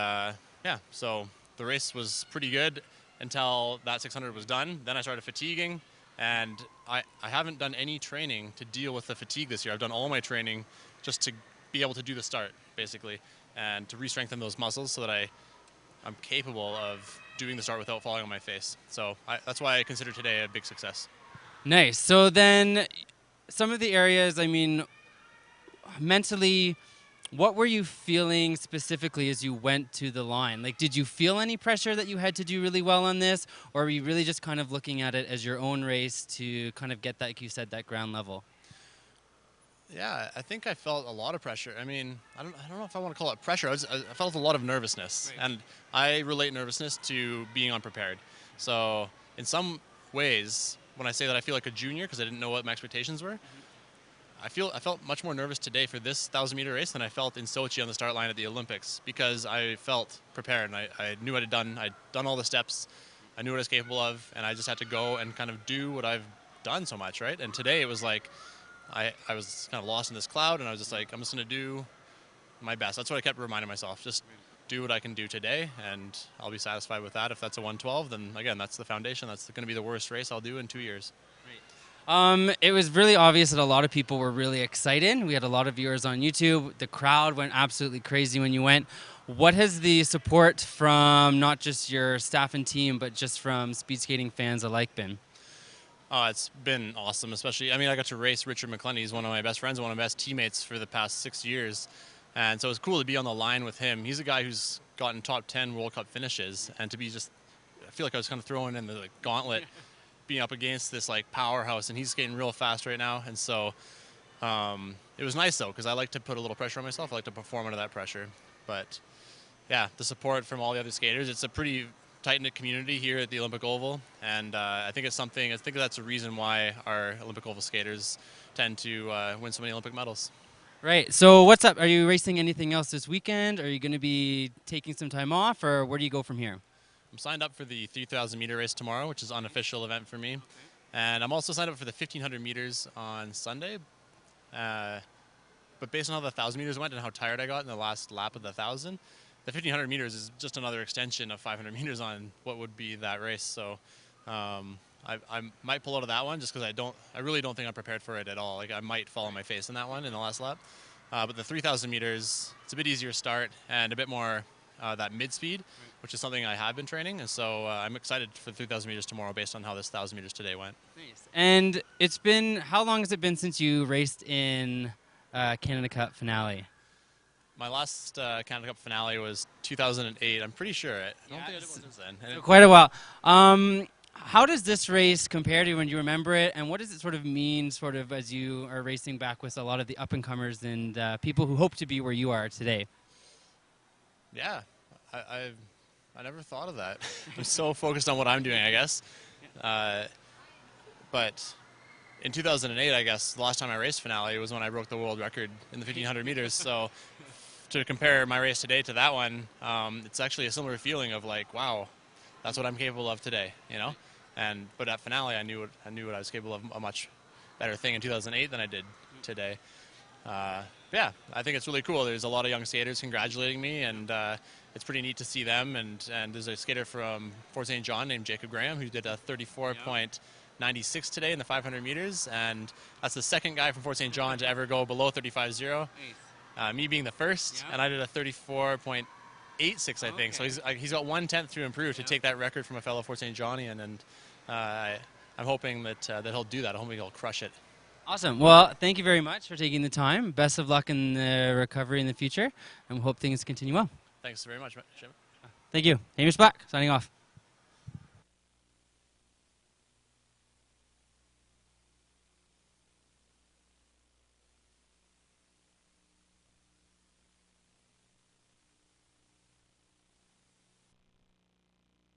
so the race was pretty good until that 600 was done. Then I started fatiguing, and I haven't done any training to deal with the fatigue this year. I've done all my training just to be able to do the start, basically, and to re-strengthen those muscles so that I'm capable of doing the start without falling on my face. So that's why I consider today a big success. Nice. So then some of the areas, I mean, mentally, What were you feeling specifically as you went to the line? Like, did you feel any pressure that you had to do really well on this, or were you really just kind of looking at it as your own race to kind of get that, like you said, that ground level? Yeah, I think I felt a lot of pressure. I mean, I don't know if I want to call it pressure. I felt a lot of nervousness, Right. and I relate nervousness to being unprepared. So in some ways, when I say that I feel like a junior because I didn't know what my expectations were, I felt much more nervous today for this 1,000-meter race than I felt in Sochi on the start line at the Olympics because I felt prepared and I knew what I'd done. I'd done all the steps. I knew what I was capable of, and I just had to go and kind of do what I've done so much, right? And today it was like I was kind of lost in this cloud, and I was just like, I'm just going to do my best. That's what I kept reminding myself. Just do what I can do today, and I'll be satisfied with that. If that's a 112, then again, that's the foundation. That's going to be the worst race I'll do in 2 years. It was really obvious that a lot of people were really excited. We had a lot of viewers on YouTube. The crowd went absolutely crazy when you went. What has the support from not just your staff and team, but just from speed skating fans alike been? It's been awesome, especially, I mean, I got to race Richard McClenny. He's one of my best friends and one of my best teammates for the past 6 years. And so it's cool to be on the line with him. He's a guy who's gotten top 10 World Cup finishes, and to be just, I feel like I was kind of throwing in the gauntlet, being up against this like powerhouse, and he's skating real fast right now. And so it was nice though, because I like to put a little pressure on myself. I like to perform under that pressure. But yeah, the support from all the other skaters, it's a pretty tight-knit community here at the Olympic Oval, and I think that's a reason why our Olympic Oval skaters tend to win so many Olympic medals. Right. So what's up? Are you racing anything else this weekend? Are you going to be taking some time off, or where do you go from here? I'm signed up for the 3,000-meter race tomorrow, which is an unofficial event for me, and I'm also signed up for the 1,500 meters on Sunday. But based on how the 1,000 meters went and how tired I got in the last lap of the 1,000, the 1,500 meters is just another extension of 500 meters on what would be that race. So I might pull out of that one just because I really don't think I'm prepared for it at all. Like I might fall on my face in that one in the last lap. But the 3,000 meters, it's a bit easier start and a bit more that mid speed, which is something I have been training. And so I'm excited for the 3,000 meters tomorrow based on how this 1,000 meters today went. Nice. And how long has it been since you raced in Canada Cup finale? My last Canada Cup finale was 2008. I'm pretty sure. I don't think I did one since then. So quite a while. How does this race compare to when you remember it, and what does it sort of mean sort of as you are racing back with a lot of the up-and-comers and people who hope to be where you are today? Yeah, I never thought of that. I'm so focused on what I'm doing, I guess. But in 2008, I guess, the last time I raced finale was when I broke the world record in the 1,500 meters. So to compare my race today to that one, it's actually a similar feeling of like, wow, that's what I'm capable of today, you know? But at finale, I knew what I was capable of, a much better thing in 2008 than I did today. Yeah, I think it's really cool. There's a lot of young skaters congratulating me, and it's pretty neat to see them. And there's a skater from Fort St. John named Jacob Graham who did a 34.96 today in the 500 meters, and that's the second guy from Fort St. John to ever go below 35.0. Me being the first, and I did a 34.86, I think. So he's got 1/10 to improve to take that record from a fellow Fort St. Johnian, and I'm hoping that he'll do that. I'm hoping he'll crush it. Awesome. Well, thank you very much for taking the time. Best of luck in the recovery in the future, and we hope things continue well. Thanks very much, Jim. Thank you. Hamish Black, signing off.